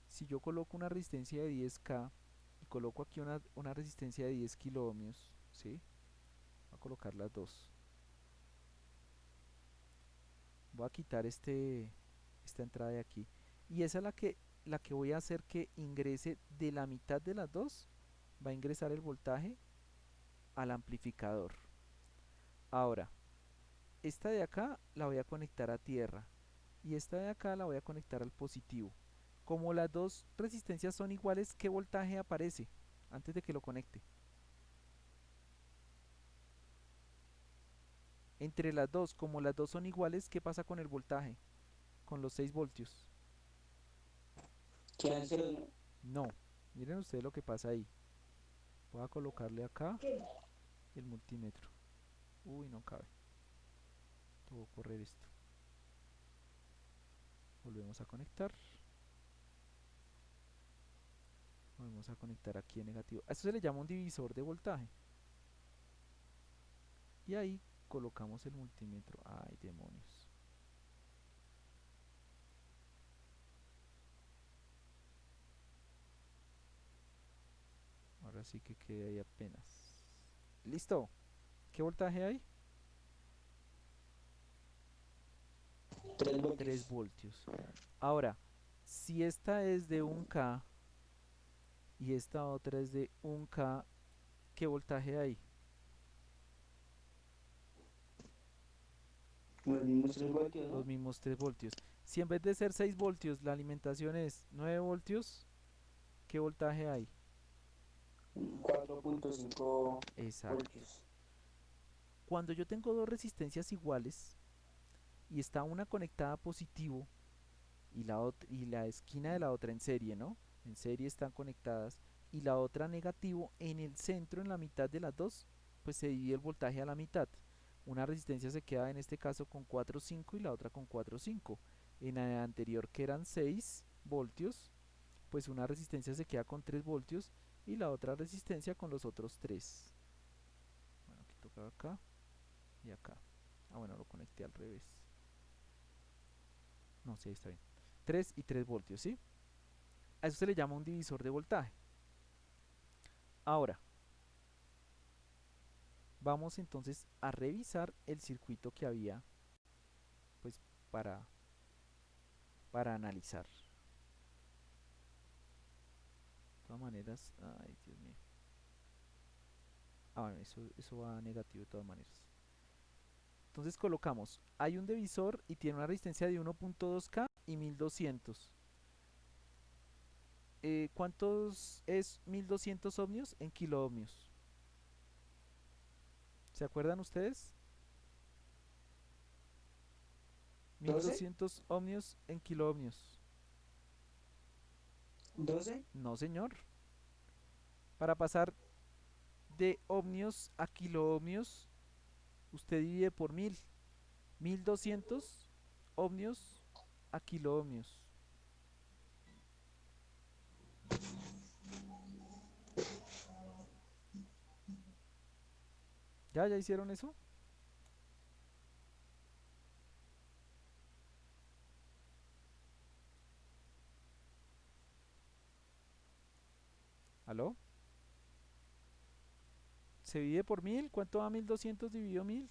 Si yo coloco una resistencia de 10K y coloco aquí una resistencia de 10 kilo ohmios, ¿sí? Voy a colocar las dos. Voy a quitar esta entrada de aquí. Y esa es la que voy a hacer que ingrese de la mitad de las dos. Va a ingresar el voltaje al amplificador. Ahora, esta de acá la voy a conectar a tierra. Y esta de acá la voy a conectar al positivo. Como las dos resistencias son iguales, ¿qué voltaje aparece antes de que lo conecte? Entre las dos, como las dos son iguales, ¿qué pasa con el voltaje? Con los 6 voltios. ¿Quién es el...? No, miren ustedes lo que pasa ahí. Voy a colocarle acá el multímetro. Uy, no cabe. Tuvo que correr esto. Volvemos a conectar. Volvemos a conectar aquí en negativo. A esto se le llama un divisor de voltaje. Y ahí colocamos el multímetro. Ay, demonios. Ahora sí que queda ahí apenas. Listo. ¿Qué voltaje hay? 3 3 voltios. voltios. Ahora, si esta es de 1K y esta otra es de 1K, ¿qué voltaje hay? Los mismos 3 voltios, Los ¿no? mismos 3 voltios. Si en vez de ser 6 voltios la alimentación es 9 voltios, ¿qué voltaje hay? 4.5 Exacto. voltios. Cuando yo tengo dos resistencias iguales y está una conectada a positivo y la esquina de la otra en serie, ¿no? En serie están conectadas y la otra negativo en el centro, en la mitad de las dos, pues se divide el voltaje a la mitad. Una resistencia se queda en este caso con 4,5 y la otra con 4,5. En la anterior que eran 6 voltios, pues una resistencia se queda con 3 voltios y la otra resistencia con los otros 3. Bueno, aquí toca acá y acá. Ah, bueno, lo conecté al revés. No, sí, ahí está bien. 3 y 3 voltios, ¿sí? A eso se le llama un divisor de voltaje. Ahora, vamos entonces a revisar el circuito que había, pues, para, para analizar. De todas maneras, ay, Dios mío. Ah, bueno, eso va negativo de todas maneras. Entonces colocamos, hay un divisor y tiene una resistencia de 1.2K y 1200. ¿Cuántos es 1200 ohmios en kiloohmios? ¿Se acuerdan ustedes? 12, 1200 ohmios en kiloohmios. 12, No, señor. Para pasar de ohmios a kiloohmios, usted divide por 1000. 1200 ohmios a kiloohmios. ¿Ya hicieron eso? ¿Aló? ¿Se divide por 1000? ¿Cuánto da 1200 dividido 1000?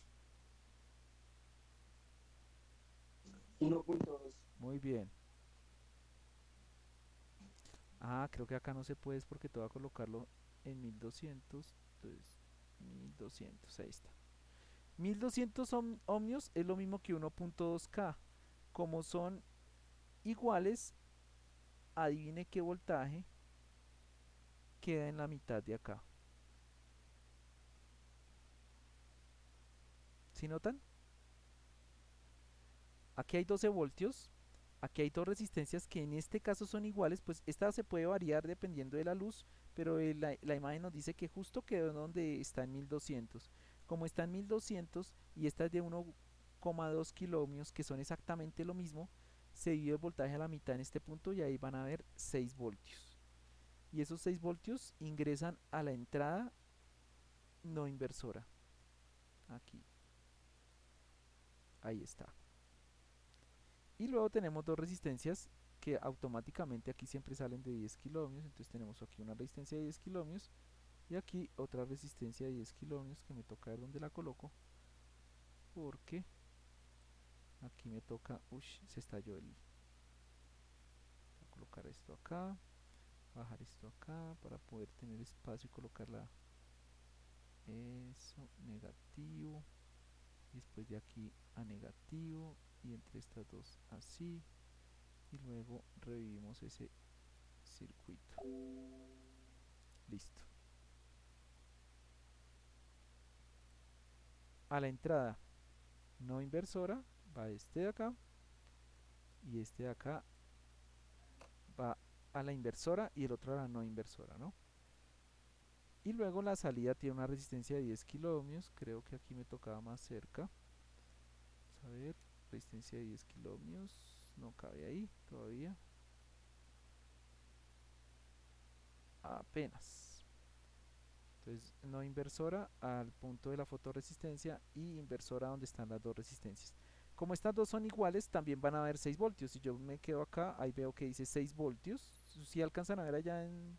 1.2. Muy bien. Ah, creo que acá no se puede, es porque te voy a colocarlo en 1200. Entonces, 1200, ahí está. 1200 ohmios es lo mismo que 1.2K. Como son iguales, adivine qué voltaje queda en la mitad de acá. ¿Sí notan? Aquí hay 12 voltios. Aquí hay dos resistencias que en este caso son iguales, pues esta se puede variar dependiendo de la luz, pero la imagen nos dice que justo quedó donde está en 1200. Como está en 1200 y esta es de 1,2 kiloohmios, que son exactamente lo mismo, se divide el voltaje a la mitad en este punto y ahí van a ver 6 voltios. Y esos 6 voltios ingresan a la entrada no inversora. Aquí. Ahí está. Y luego tenemos dos resistencias que automáticamente aquí siempre salen de 10 kiloohmios. Entonces tenemos aquí una resistencia de 10 kiloohmios y aquí otra resistencia de 10 kiloohmios que me toca ver dónde la coloco. Porque aquí me toca... Uy, se estalló el... Voy a colocar esto acá, bajar esto acá para poder tener espacio y colocarla... Eso, negativo. Y después de aquí a negativo. Y entre estas dos así. Y luego revivimos ese circuito. Listo. A la entrada no inversora va este de acá y este de acá va a la inversora y el otro a la no inversora, ¿no? Y luego la salida tiene una resistencia de 10 kiloohmios, creo que aquí me tocaba más cerca. Vamos a ver, resistencia de 10 kiloohmios, no cabe ahí todavía. Apenas. Entonces, no inversora al punto de la fotoresistencia y inversora donde están las dos resistencias. Como estas dos son iguales, también van a haber 6 voltios. Si yo me quedo acá, ahí veo que dice 6 voltios. Si alcanzan a ver allá en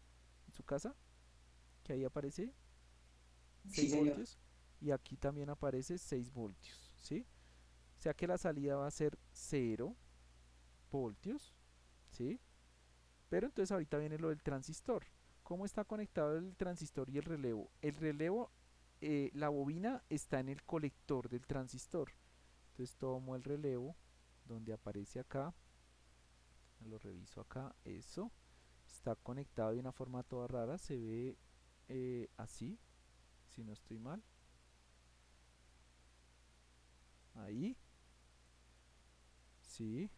su casa, que ahí aparece Sí, 6 señor. voltios. Y aquí también aparece 6 voltios, ¿sí? O sea que la salida va a ser 0 voltios, ¿sí? Pero entonces ahorita viene lo del transistor. ¿Cómo está conectado el transistor y el relevo? El relevo, la bobina está en el colector del transistor. Entonces tomo el relevo, donde aparece acá, lo reviso acá, eso. Está conectado de una forma toda rara, se ve así, si no estoy mal. Ahí, sí.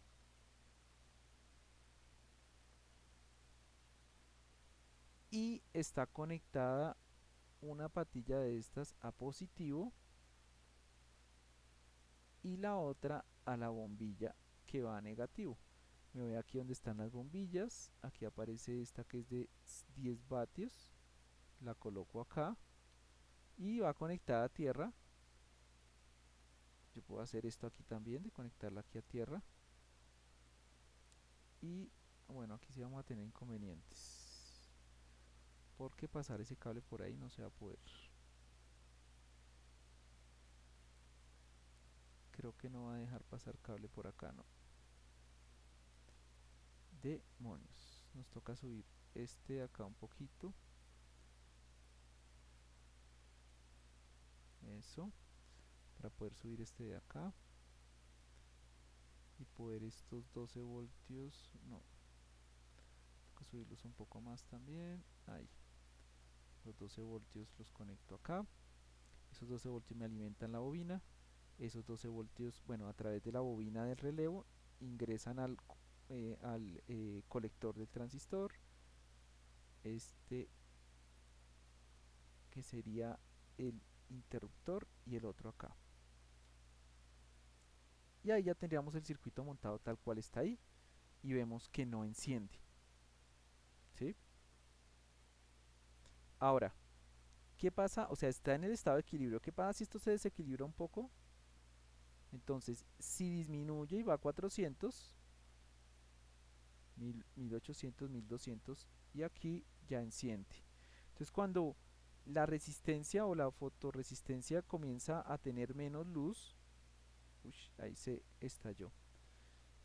Y está conectada una patilla de estas a positivo y la otra a la bombilla que va a negativo. Me voy aquí donde están las bombillas, aquí aparece esta que es de 10 vatios, la coloco acá y va conectada a tierra. Yo puedo hacer esto aquí también, de conectarla aquí a tierra. Y bueno, aquí sí vamos a tener inconvenientes, porque pasar ese cable por ahí no se va a poder. Creo que no va a dejar pasar cable por acá, no. Demonios, nos toca subir este de acá un poquito. Eso, para poder subir este de acá y poder estos 12 voltios, no, toca subirlos un poco más también. Ahí, los 12 voltios los conecto acá. Esos 12 voltios me alimentan la bobina. Esos 12 voltios, bueno, a través de la bobina del relevo ingresan al colector del transistor, este que sería el interruptor, y el otro acá. Y ahí ya tendríamos el circuito montado tal cual está ahí, y vemos que no enciende, ¿sí? Ahora, ¿qué pasa? O sea, está en el estado de equilibrio. ¿Qué pasa si esto se desequilibra un poco? Entonces, si disminuye y va a 400, 1800, 1200, y aquí ya enciende. Entonces, cuando la resistencia o la fotorresistencia comienza a tener menos luz, ahí se estalló.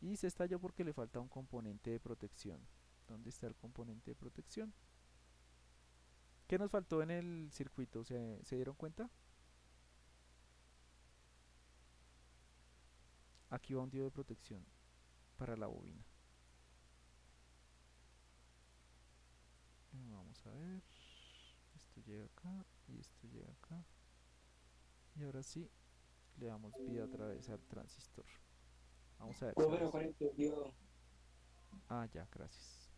Y se estalló porque le falta un componente de protección. ¿Dónde está el componente de protección? ¿Qué nos faltó en el circuito? ¿Se dieron cuenta? Aquí va un diodo de protección para la bobina. Vamos a ver. Esto llega acá y esto llega acá. Y ahora sí, le damos vida otra vez al transistor. Vamos a ver si Profe, ahora no sí. conectó el diodo. Ah, ya, gracias.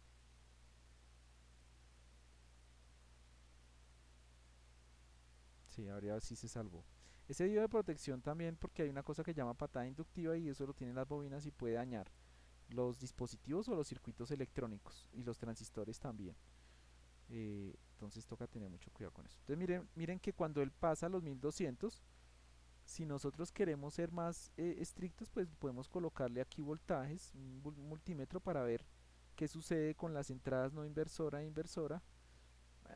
Sí, ahora sí se salvó. Ese diodo de protección también, porque hay una cosa que llama patada inductiva y eso lo tienen las bobinas y puede dañar los dispositivos o los circuitos electrónicos y los transistores también. Entonces toca tener mucho cuidado con eso. Entonces miren que cuando él pasa a los 1200, si nosotros queremos ser más estrictos, pues podemos colocarle aquí voltajes, un multímetro para ver qué sucede con las entradas no inversora e inversora.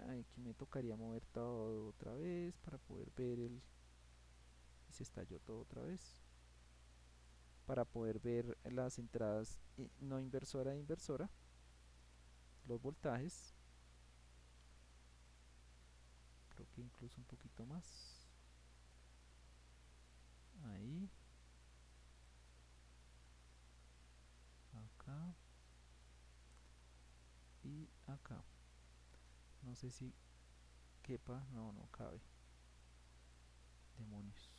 Aquí me tocaría mover todo otra vez para poder ver y se estalló todo otra vez. Para poder ver las entradas no inversora e inversora, los voltajes. Creo que incluso un poquito más. Ahí. Acá. Y acá. No sé si quepa. No, no cabe. Demonios.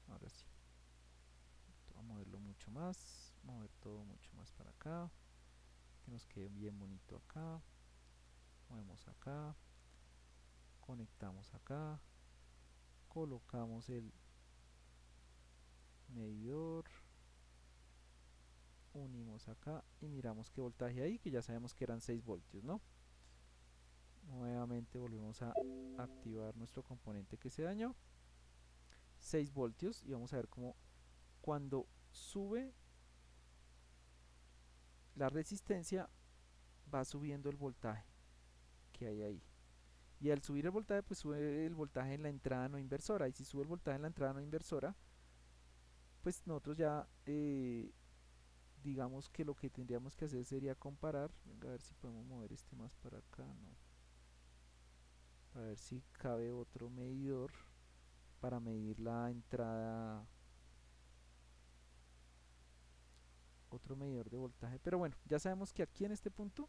Ahora sí. Vamos a moverlo mucho más. Mover todo mucho más para acá. Que nos quede bien bonito acá. Movemos acá. Conectamos acá. Colocamos el medidor. Unimos acá y miramos qué voltaje hay, que ya sabemos que eran 6 voltios, ¿no? Nuevamente volvemos a activar nuestro componente que se dañó. 6 voltios y vamos a ver cómo cuando sube la resistencia va subiendo el voltaje que hay ahí. Y al subir el voltaje, pues sube el voltaje en la entrada no inversora. Y si sube el voltaje en la entrada no inversora, pues nosotros ya digamos que lo que tendríamos que hacer sería comparar. Venga, a ver si podemos mover este más para acá, no. Para ver si cabe otro medidor para medir la entrada, otro medidor de voltaje. Pero bueno, ya sabemos que aquí en este punto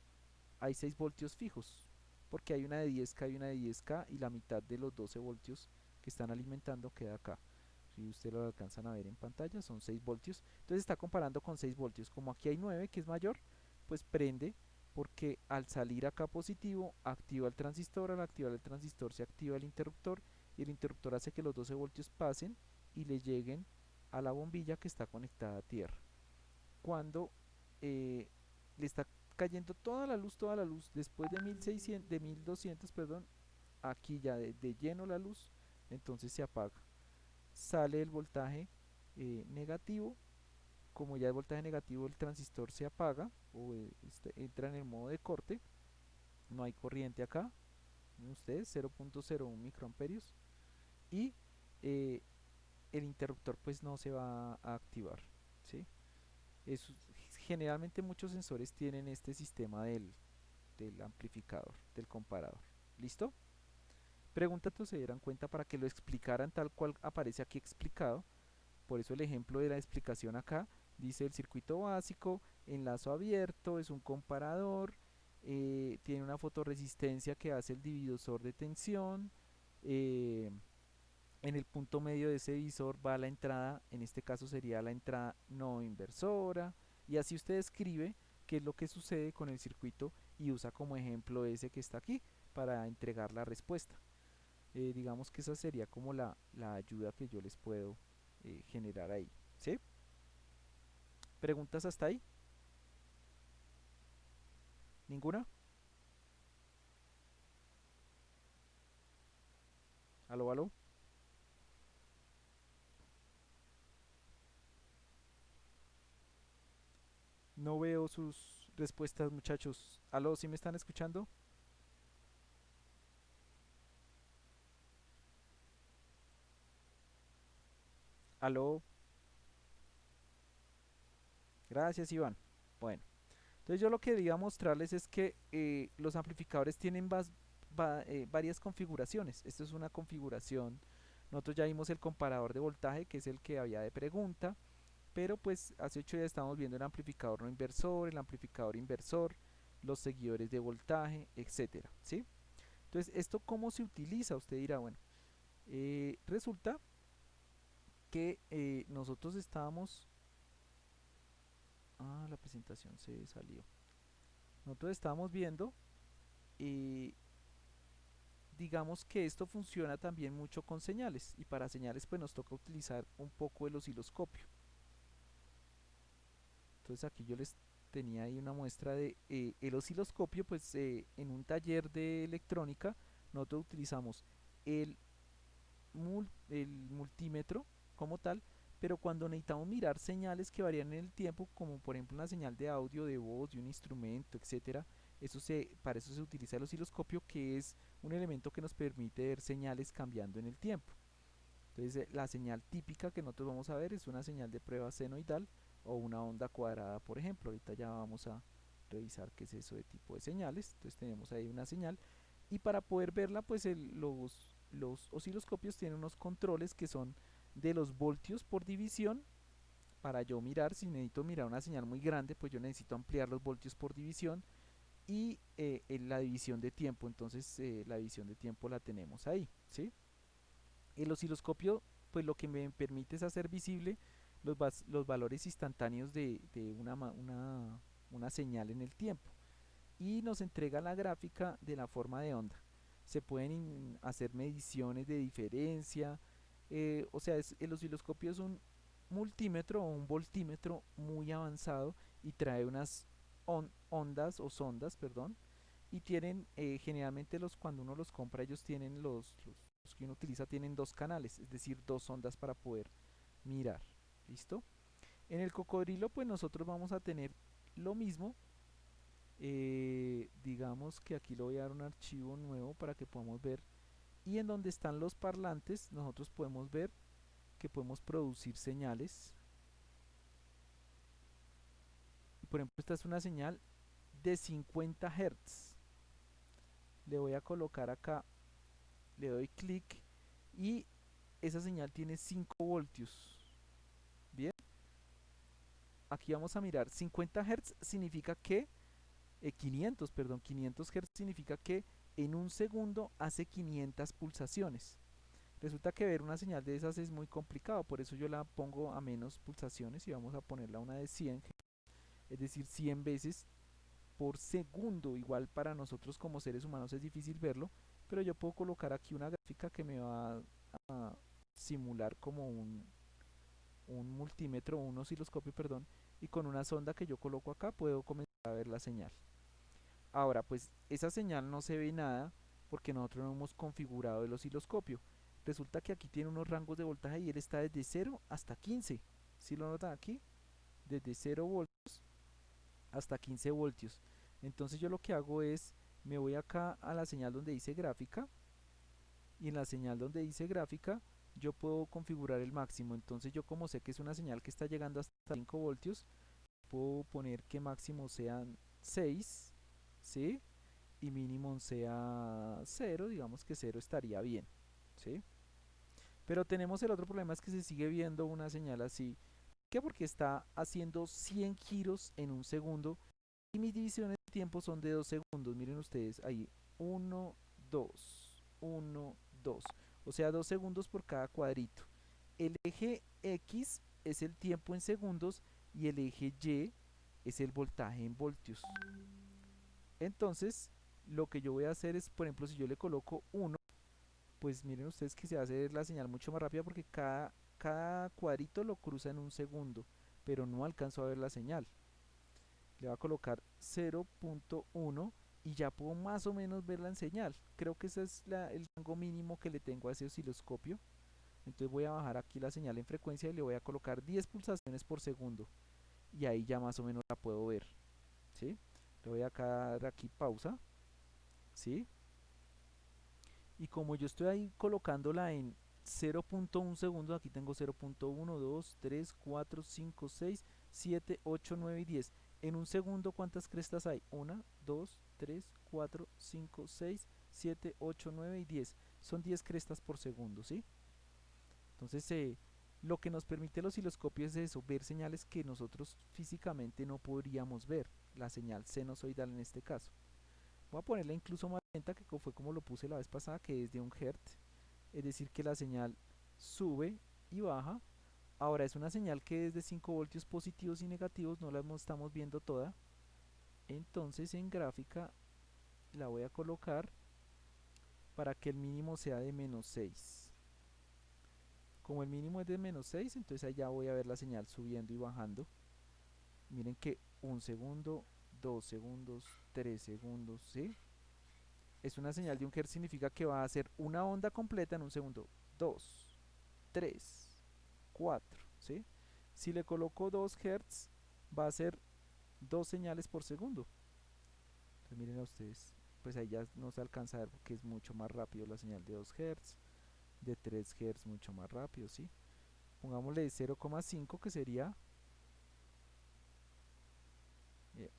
hay 6 voltios fijos, porque hay una de 10K y una de 10K y la mitad de los 12 voltios que están alimentando queda acá. Si ustedes lo alcanzan a ver en pantalla, son 6 voltios. Entonces está comparando con 6 voltios. Como aquí hay 9, que es mayor, pues prende, porque al salir acá positivo, activa el transistor. Al activar el transistor se activa el interruptor y el interruptor hace que los 12 voltios pasen y le lleguen a la bombilla que está conectada a tierra. Cuando le está cayendo toda la luz después de 1600, de 1200, perdón, aquí ya de lleno la luz, entonces se apaga. Sale el voltaje negativo. Como ya el voltaje negativo, el transistor se apaga o entra en el modo de corte. No hay corriente acá. Ven ustedes, 0.01 microamperios. Y eh, el interruptor pues no se va a activar, ¿sí? Es, generalmente muchos sensores tienen este sistema del amplificador, del comparador. ¿Listo? Pregunta, se dieran cuenta para que lo explicaran tal cual aparece aquí explicado. Por eso el ejemplo de la explicación acá dice: el circuito básico, enlazo abierto, es un comparador, tiene una fotorresistencia que hace el divisor de tensión, eh, en el punto medio de ese divisor va la entrada, en este caso sería la entrada no inversora, y así usted escribe qué es lo que sucede con el circuito y usa como ejemplo ese que está aquí para entregar la respuesta. Digamos que esa sería como la ayuda que yo les puedo generar ahí, ¿sí? ¿Preguntas hasta ahí? ¿Ninguna? ¿Aló, aló? No veo sus respuestas, muchachos. ¿Aló, sí me están escuchando? ¿Aló? Gracias, Iván. Bueno, entonces yo lo que quería mostrarles es que los amplificadores tienen varias configuraciones. Esto es una configuración. Nosotros ya vimos el comparador de voltaje, que es el que había de pregunta, pero pues hace 8 días estamos viendo el amplificador no inversor, el amplificador inversor, los seguidores de voltaje, etcétera, ¿sí? Entonces, ¿esto cómo se utiliza? Usted dirá, bueno, resulta que nosotros estábamos... Ah, la presentación se salió. Nosotros estábamos viendo, eh, digamos que esto funciona también mucho con señales, y para señales pues nos toca utilizar un poco el osciloscopio. Entonces aquí yo les tenía ahí una muestra de el osciloscopio. Pues en un taller de electrónica nosotros utilizamos el, el multímetro como tal, pero cuando necesitamos mirar señales que varían en el tiempo, como por ejemplo una señal de audio, de voz, de un instrumento, etcétera, para eso se utiliza el osciloscopio, que es un elemento que nos permite ver señales cambiando en el tiempo. Entonces la señal típica que nosotros vamos a ver es una señal de prueba senoidal o una onda cuadrada, por ejemplo. Ahorita ya vamos a revisar qué es eso de tipo de señales. Entonces tenemos ahí una señal, y para poder verla pues los osciloscopios tienen unos controles que son de los voltios por división. Para yo mirar, si necesito mirar una señal muy grande, pues yo necesito ampliar los voltios por división, y en la división de tiempo. Entonces la división de tiempo la tenemos ahí, ¿sí? El osciloscopio pues lo que me permite es hacer visible los valores instantáneos de una señal en el tiempo, y nos entrega la gráfica de la forma de onda. Se pueden hacer mediciones de diferencia, o sea, el osciloscopio es un multímetro o un voltímetro muy avanzado, y trae unas ondas o sondas, perdón, y tienen generalmente cuando uno los compra, ellos tienen los que uno utiliza tienen dos canales, es decir, dos ondas para poder mirar. ¿Listo? En el cocodrilo pues nosotros vamos a tener lo mismo. Digamos que aquí le voy a dar un archivo nuevo para que podamos ver, y en donde están los parlantes nosotros podemos ver que podemos producir señales. por ejemplo, esta es una señal de 50 Hz. Le voy a colocar acá, le doy clic y esa señal tiene 5 voltios. Bien, aquí vamos a mirar, 50 Hz significa que, 500, perdón, 500 Hz significa que en un segundo hace 500 pulsaciones. Resulta que ver una señal de esas es muy complicado, por eso yo la pongo a menos pulsaciones y vamos a ponerla a una de 100, es decir, 100 veces por segundo. Igual para nosotros como seres humanos es difícil verlo, pero yo puedo colocar aquí una gráfica que me va a simular como un multímetro, un osciloscopio, perdón, y con una sonda que yo coloco acá puedo comenzar a ver la señal. Ahora, pues esa señal no se ve nada porque nosotros no hemos configurado el osciloscopio. Resulta que aquí tiene unos rangos de voltaje y él está desde 0 hasta 15. ¿Sí lo notan aquí? Desde 0 voltios hasta 15 voltios. Entonces yo lo que hago es, me voy acá a la señal donde dice gráfica, y en la señal donde dice gráfica yo puedo configurar el máximo. Entonces yo, como sé que es una señal que está llegando hasta 5 voltios, puedo poner que máximo sean 6, ¿sí? Y mínimo sea 0, digamos que 0 estaría bien, ¿sí? Pero tenemos el otro problema, es que se sigue viendo una señal así. ¿Qué? Porque está haciendo 100 giros en un segundo y mis divisiones de tiempo son de 2 segundos. Miren ustedes ahí, 1, 2, 1, 2. O sea, 2 segundos por cada cuadrito. El eje X es el tiempo en segundos y el eje Y es el voltaje en voltios. Entonces, lo que yo voy a hacer es, por ejemplo, si yo le coloco 1, pues miren ustedes que se hace la señal mucho más rápida porque cada cuadrito lo cruza en un segundo, pero no alcanzo a ver la señal. Le voy a colocar 0.1 y ya puedo más o menos ver la señal. Creo que ese es el rango mínimo que le tengo a ese osciloscopio. Entonces voy a bajar aquí la señal en frecuencia y le voy a colocar 10 pulsaciones por segundo. Y ahí ya más o menos la puedo ver, ¿sí? Le voy a dar aquí pausa, ¿sí? Y como yo estoy ahí colocándola en 0.1 segundos, aquí tengo 0.1, 2, 3, 4, 5, 6, 7, 8, 9 y 10. En un segundo, ¿cuántas crestas hay? 1, 2, 3, 4, 5, 6, 7, 8, 9 y 10. Son 10 crestas por segundo, ¿sí? Entonces, lo que nos permite el osciloscopio es eso, ver señales que nosotros físicamente no podríamos ver, la señal sinusoidal en este caso. Voy a ponerla incluso más lenta, que fue como lo puse la vez pasada, que es de 1 Hz, es decir que la señal sube y baja. Ahora es una señal que es de 5 voltios positivos y negativos, no la estamos viendo toda. Entonces en gráfica la voy a colocar para que el mínimo sea de -6. Como el mínimo es de -6, entonces allá voy a ver la señal subiendo y bajando. Miren que 1 segundo, 2 segundos, 3 segundos, ¿sí? Es una señal de 1 Hz, significa que va a hacer una onda completa en un segundo. 2, 3, 4, ¿sí? Si le coloco 2 Hz, va a ser 2 señales por segundo. Entonces miren a ustedes, pues ahí ya no se alcanza a ver porque es mucho más rápido la señal de 2 Hz, de 3 Hz mucho más rápido, ¿sí? Pongámosle 0,5 que sería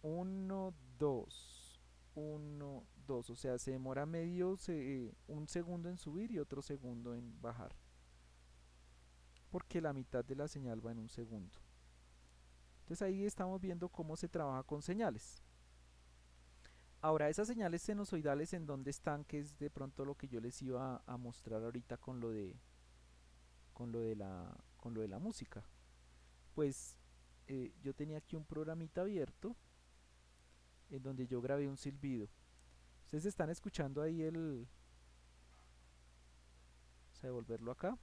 1, 2, 1, 2, o sea, se demora un segundo en subir y otro segundo en bajar, porque la mitad de la señal va en un segundo. Entonces ahí estamos viendo cómo se trabaja con señales. Ahora, esas señales sinusoidales, ¿en dónde están? Que es de pronto lo que yo les iba a mostrar ahorita con lo de la música. Pues yo tenía aquí un programita abierto en donde yo grabé un silbido. Ustedes están escuchando ahí vamos a devolverlo acá.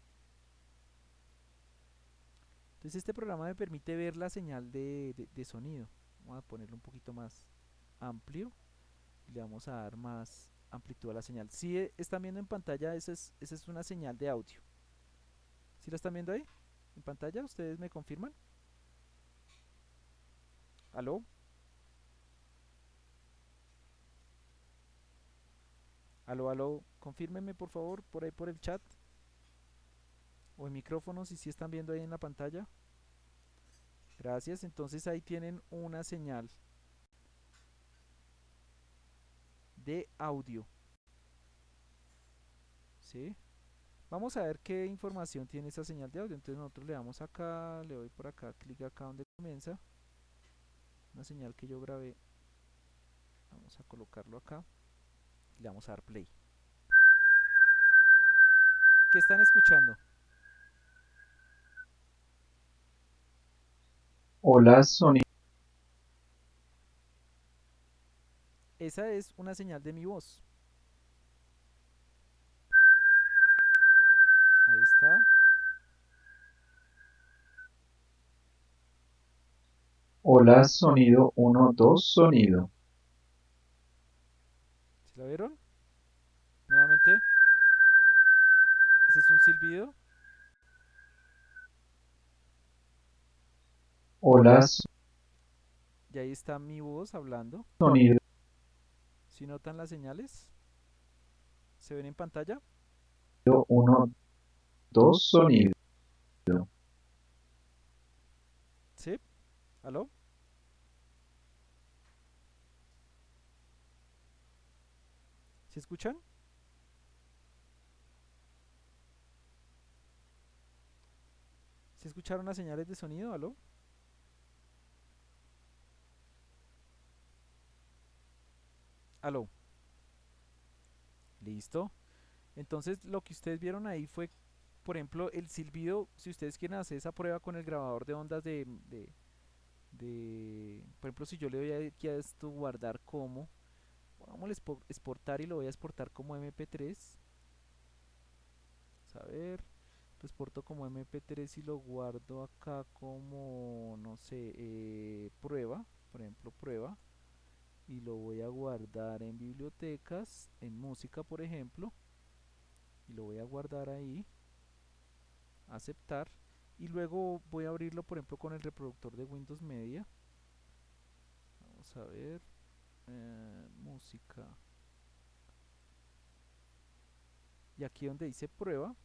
Entonces este programa me permite ver la señal de sonido. Vamos a ponerlo un poquito más amplio y le vamos a dar más amplitud a la señal. Si están viendo en pantalla, esa es una señal de audio. ¿Sí la están viendo ahí en pantalla? ¿Ustedes me confirman? ¿Aló? ¿Aló, aló? Confírmenme por favor por ahí por el chat o el micrófono si sí están viendo ahí en la pantalla. Gracias. Entonces ahí tienen una señal de audio. ¿Sí? Vamos a ver qué información tiene esa señal de audio. Entonces nosotros le damos acá, le doy por acá, clic acá donde comienza. Una señal que yo grabé. Vamos a colocarlo acá. Y le vamos a dar play. ¿Qué están escuchando? Hola, sonido. Esa es una señal de mi voz. Ahí está. Hola, sonido. Uno, dos, sonido. ¿Sí la vieron? Nuevamente. Ese es un silbido. Hola, Y ahí está mi voz hablando. sonido. ¿Sí notan las señales? ¿Se ven en pantalla? Uno, dos, sonido. ¿Sí? ¿Aló? ¿Sí escuchan? ¿Sí escucharon las señales de sonido? ¿Aló? ¿Aló? Listo. Entonces lo que ustedes vieron ahí fue, por ejemplo, el silbido. Si ustedes quieren hacer esa prueba con el grabador de ondas por ejemplo, si yo le doy aquí a esto guardar como, vamos a exportar y lo voy a exportar como MP3. Vamos a ver, lo exporto como MP3 y lo guardo acá como, no sé, prueba, por ejemplo, prueba. Y lo voy a guardar en bibliotecas, en música, por ejemplo. Y lo voy a guardar ahí, aceptar. Y luego voy a abrirlo, por ejemplo, con el reproductor de Windows Media. Vamos a ver, música. Y aquí donde dice prueba,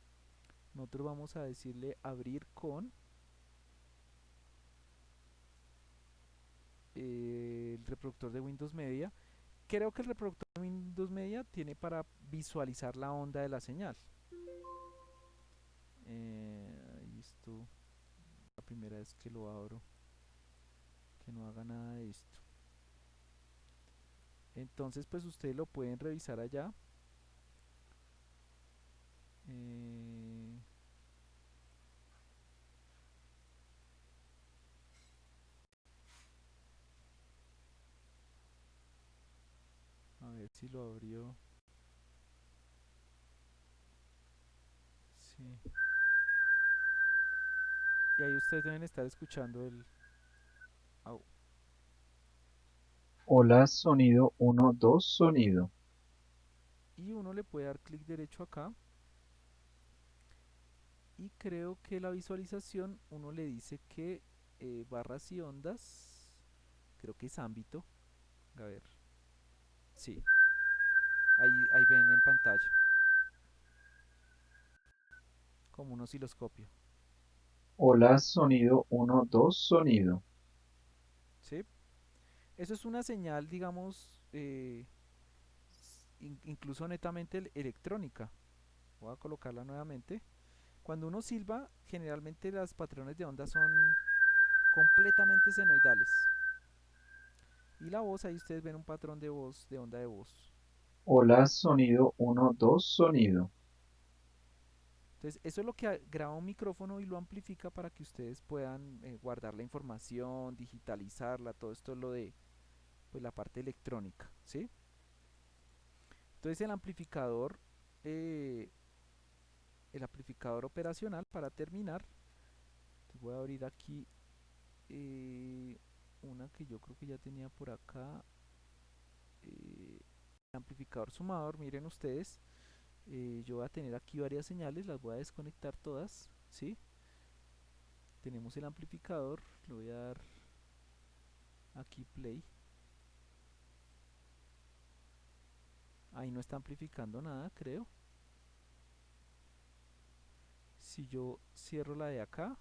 nosotros vamos a decirle abrir con el reproductor de Windows Media. Creo que el reproductor de Windows Media tiene para visualizar la onda de la señal. Ahí esto, la primera vez que lo abro, que no haga nada de esto. Entonces, pues ustedes lo pueden revisar allá. Eh, a ver si lo abrió. Sí. Y ahí ustedes deben estar escuchando el... au. Hola, sonido. Uno, dos, sonido. Y uno le puede dar clic derecho acá. Y creo que la visualización uno le dice que barras y ondas, creo que es ámbito. A ver, sí, ahí ven en pantalla, como un osciloscopio. Hola, sonido. Uno, dos, sonido. ¿Sí? Eso es una señal, digamos, incluso netamente electrónica. Voy a colocarla nuevamente. Cuando uno silba, generalmente los patrones de onda son completamente senoidales. Y la voz, ahí ustedes ven un patrón de voz, de onda de voz. Hola, sonido. Uno, dos, sonido. Entonces, eso es lo que graba un micrófono y lo amplifica para que ustedes puedan guardar la información, digitalizarla, todo esto es lo de pues, la parte electrónica, ¿sí? Entonces eh, el amplificador operacional, para terminar, voy a abrir aquí una que yo creo que ya tenía por acá, el amplificador sumador, miren ustedes, yo voy a tener aquí varias señales, las voy a desconectar todas, ¿sí? Tenemos el amplificador, le voy a dar aquí play. Ahí no está amplificando nada, creo. Si yo cierro la de acá,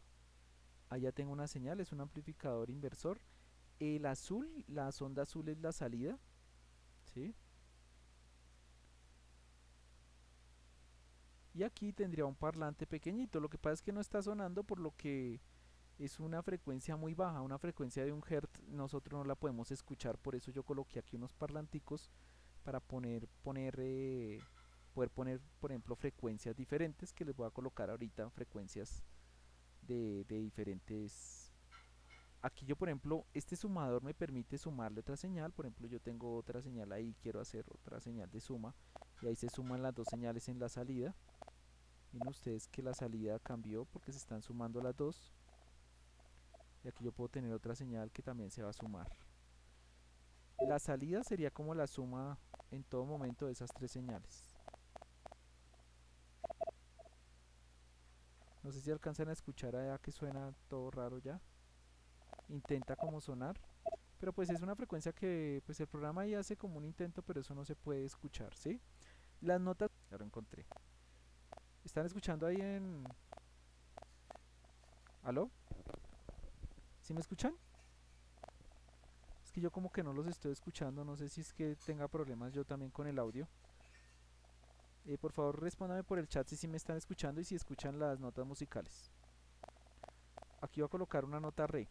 Allá tengo una señal, es un amplificador inversor. El azul, la sonda azul es la salida, ¿sí? Y aquí tendría un parlante pequeñito. Lo que pasa es que no está sonando por lo que es una frecuencia muy baja, una frecuencia de 1 Hz. Nosotros no la podemos escuchar, por eso yo coloqué aquí unos parlanticos para poder poner, por ejemplo, frecuencias diferentes, que les voy a colocar ahorita frecuencias de diferentes. Aquí yo, por ejemplo, este sumador me permite sumarle otra señal. Por ejemplo, yo tengo otra señal ahí, quiero hacer otra señal de suma, y ahí se suman las dos señales en la salida. Miren ustedes que la salida cambió porque se están sumando las dos, y aquí yo puedo tener otra señal que también se va a sumar. La salida sería como la suma en todo momento de esas tres señales. No sé si alcanzan a escuchar allá que suena todo raro ya. Intenta como sonar, pero pues es una frecuencia que pues el programa ahí hace como un intento, pero eso no se puede escuchar, ¿sí? Las notas, ya lo encontré. ¿Están escuchando ahí en... ¿Aló? ¿Sí me escuchan? Es que yo como que no los estoy escuchando, no sé si es que tenga problemas yo también con el audio. Por favor respóndame por el chat si sí me están escuchando y si escuchan las notas musicales. Aquí voy a colocar una nota re.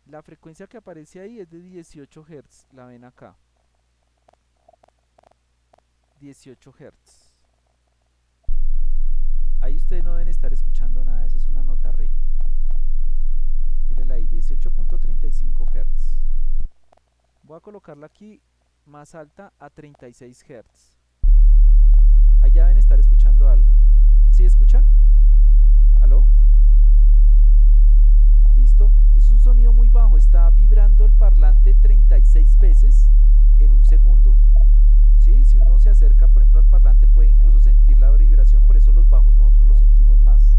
La frecuencia que aparece ahí es de 18 Hz, la ven acá. 18 Hz. Ahí ustedes no deben estar escuchando nada, esa es una nota re. Mírenla ahí, 18.35 Hz. Voy a colocarla aquí más alta a 36 Hz. Ahí ya deben estar escuchando algo. ¿Sí escuchan? ¿Aló? ¿Listo? Es un sonido muy bajo, está vibrando el parlante 36 veces en un segundo. ¿Sí? Si uno se acerca, por ejemplo, al parlante puede incluso sentir la vibración, por eso los bajos nosotros los sentimos más.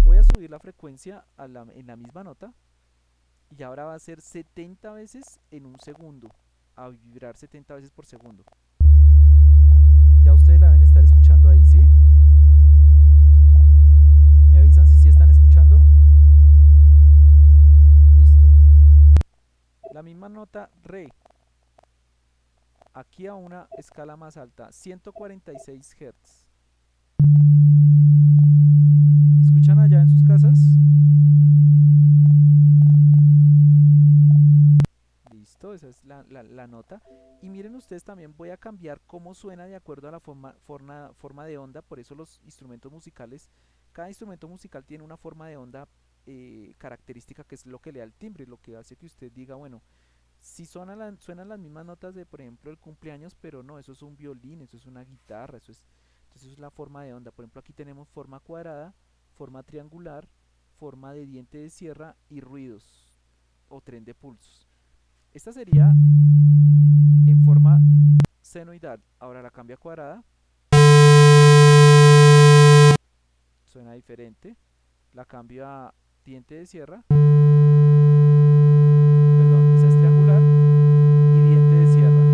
Voy a subir la frecuencia en la misma nota y ahora va a ser 70 veces en un segundo, a vibrar 70 veces por segundo. Ya ustedes la deben estar escuchando ahí, ¿sí? ¿Me avisan si sí están escuchando? Listo. La misma nota re, aquí a una escala más alta, 146 Hz. ¿Escuchan allá en sus casas? Listo, esa es la nota. Y miren ustedes también, voy a cambiar cómo suena de acuerdo a la forma de onda. Por eso los instrumentos musicales, cada instrumento musical tiene una forma de onda característica, que es lo que le da el timbre, lo que hace que usted diga, bueno, si suenan las mismas notas de, por ejemplo, el cumpleaños, pero no, eso es un violín, eso es una guitarra, entonces eso es la forma de onda. Por ejemplo, aquí tenemos forma cuadrada, forma triangular, forma de diente de sierra y ruidos o tren de pulsos. Esta sería en forma senoidal. Ahora la cambio a cuadrada, suena diferente. La cambio a diente de sierra, perdón, esa es triangular y diente de sierra.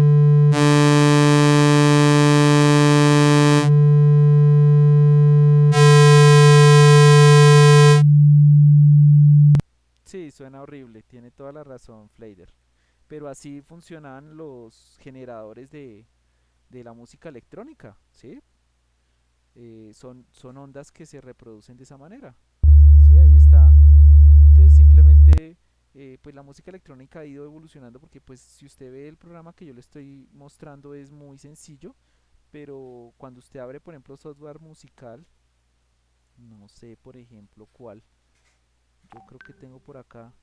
Sí, suena horrible, tiene toda la razón, Flader. Pero así funcionan los generadores de la música electrónica, ¿sí? Son ondas que se reproducen de esa manera. Sí, ahí está. Entonces simplemente pues la música electrónica ha ido evolucionando porque pues si usted ve el programa que yo le estoy mostrando es muy sencillo, pero cuando usted abre por ejemplo software musical, no sé por ejemplo cuál, yo creo que tengo por acá,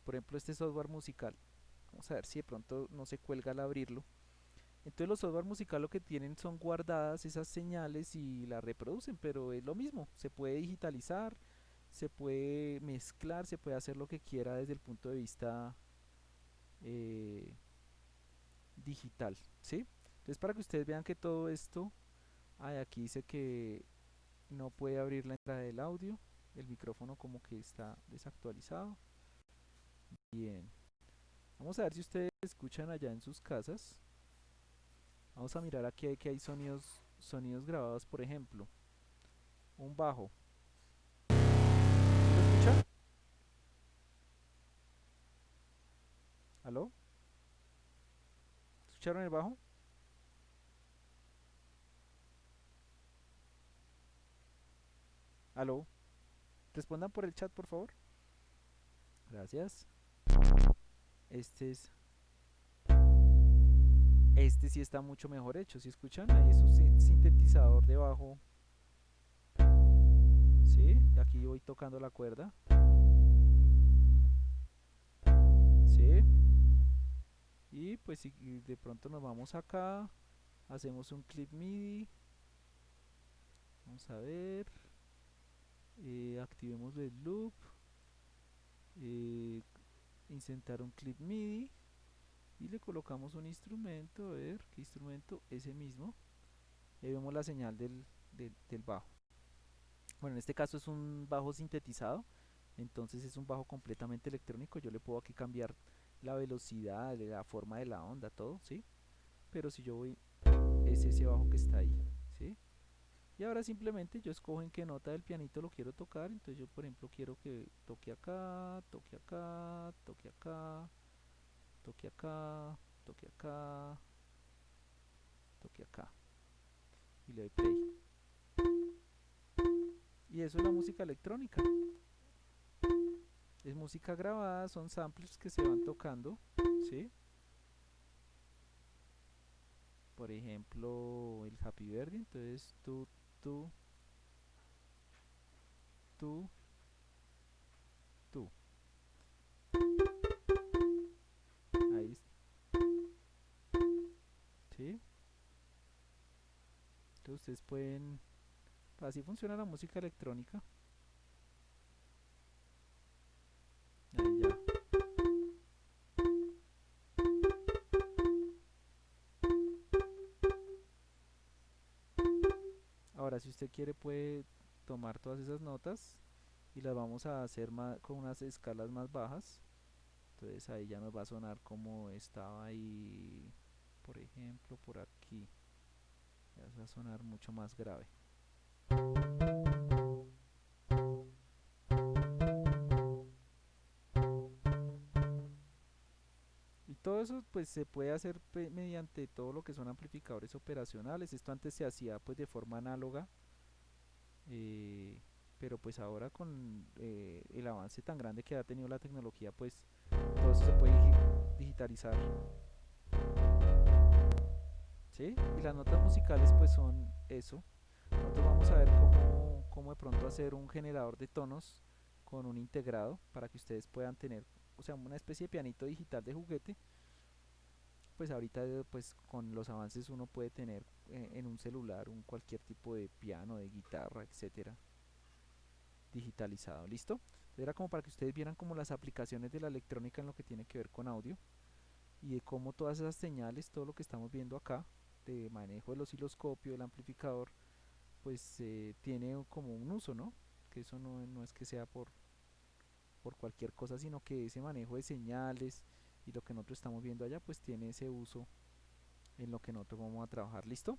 por ejemplo este software musical, vamos a ver si de pronto no se cuelga al abrirlo. Entonces los software musical lo que tienen son guardadas esas señales y las reproducen, pero es lo mismo, se puede digitalizar, se puede mezclar, se puede hacer lo que quiera desde el punto de vista eh, digital, ¿sí? Entonces para que ustedes vean que todo esto, aquí dice que no puede abrir la entrada del audio, el micrófono como que está desactualizado. Bien, vamos a ver si ustedes escuchan allá en sus casas. Vamos a mirar aquí que hay sonidos grabados, por ejemplo, un bajo. ¿Aló? ¿Escucharon el bajo? ¿Aló? Respondan por el chat, por favor. Gracias. Este es... Este sí está mucho mejor hecho, ¿sí escuchan? Ahí es un sintetizador de bajo. ¿Sí? Y aquí yo voy tocando la cuerda. ¿Sí? Y pues si de pronto nos vamos acá, hacemos un clip MIDI. Vamos a ver. Activemos el loop. eh, Insertar un clip MIDI. Y le colocamos un instrumento. A ver, ¿qué instrumento? Ese mismo. Y ahí vemos la señal del bajo. Bueno, en este caso es un bajo sintetizado. Entonces es un bajo completamente electrónico. Yo le puedo aquí cambiar la velocidad, la forma de la onda, todo, ¿sí? Pero si yo voy, es ese bajo que está ahí, ¿sí? Y ahora simplemente yo escojo en qué nota del pianito lo quiero tocar. Entonces yo por ejemplo quiero que toque acá, toque acá, toque acá, toque acá, toque acá, toque acá. Y le doy play. Y eso es la música electrónica. Es música grabada, son samples que se van tocando, ¿sí? Por ejemplo, el Happy Birthday, entonces tú, tú, tú. Ahí, ¿sí? Entonces ustedes pueden, así funciona la música electrónica. Ahí ya. Ahora, si usted quiere, puede tomar todas esas notas y las vamos a hacer con unas escalas más bajas. Entonces ahí ya nos va a sonar como estaba ahí, por ejemplo, por aquí. Ya va a sonar mucho más grave. Y todo eso pues se puede hacer mediante todo lo que son amplificadores operacionales. Esto antes se hacía pues de forma análoga, eh, pero pues ahora con el avance tan grande que ha tenido la tecnología, pues todo eso se puede digitalizar, ¿sí? Y las notas musicales pues son eso. Nosotros vamos a ver cómo de pronto hacer un generador de tonos con un integrado para que ustedes puedan tener, o sea, una especie de pianito digital de juguete. Pues ahorita pues con los avances uno puede tener en un celular un cualquier tipo de piano, de guitarra, etcétera, digitalizado. ¿Listo? Entonces era como para que ustedes vieran como las aplicaciones de la electrónica en lo que tiene que ver con audio y de cómo todas esas señales, todo lo que estamos viendo acá de manejo del osciloscopio, del amplificador, pues tiene como un uso, ¿no? Que eso no es que sea por cualquier cosa, sino que ese manejo de señales y lo que nosotros estamos viendo allá, pues tiene ese uso en lo que nosotros vamos a trabajar. ¿Listo?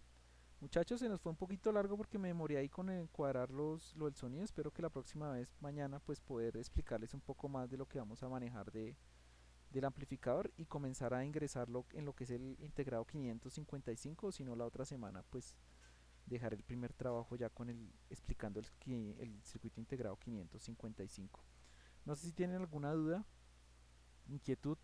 Muchachos, se nos fue un poquito largo porque me demoré ahí con cuadrar lo del sonido. Espero que la próxima vez, mañana, pues poder explicarles un poco más de lo que vamos a manejar del amplificador y comenzar a ingresarlo en lo que es el integrado 555. O si no, la otra semana, pues dejar el primer trabajo ya con explicando el circuito integrado 555. No sé si tienen alguna duda, inquietud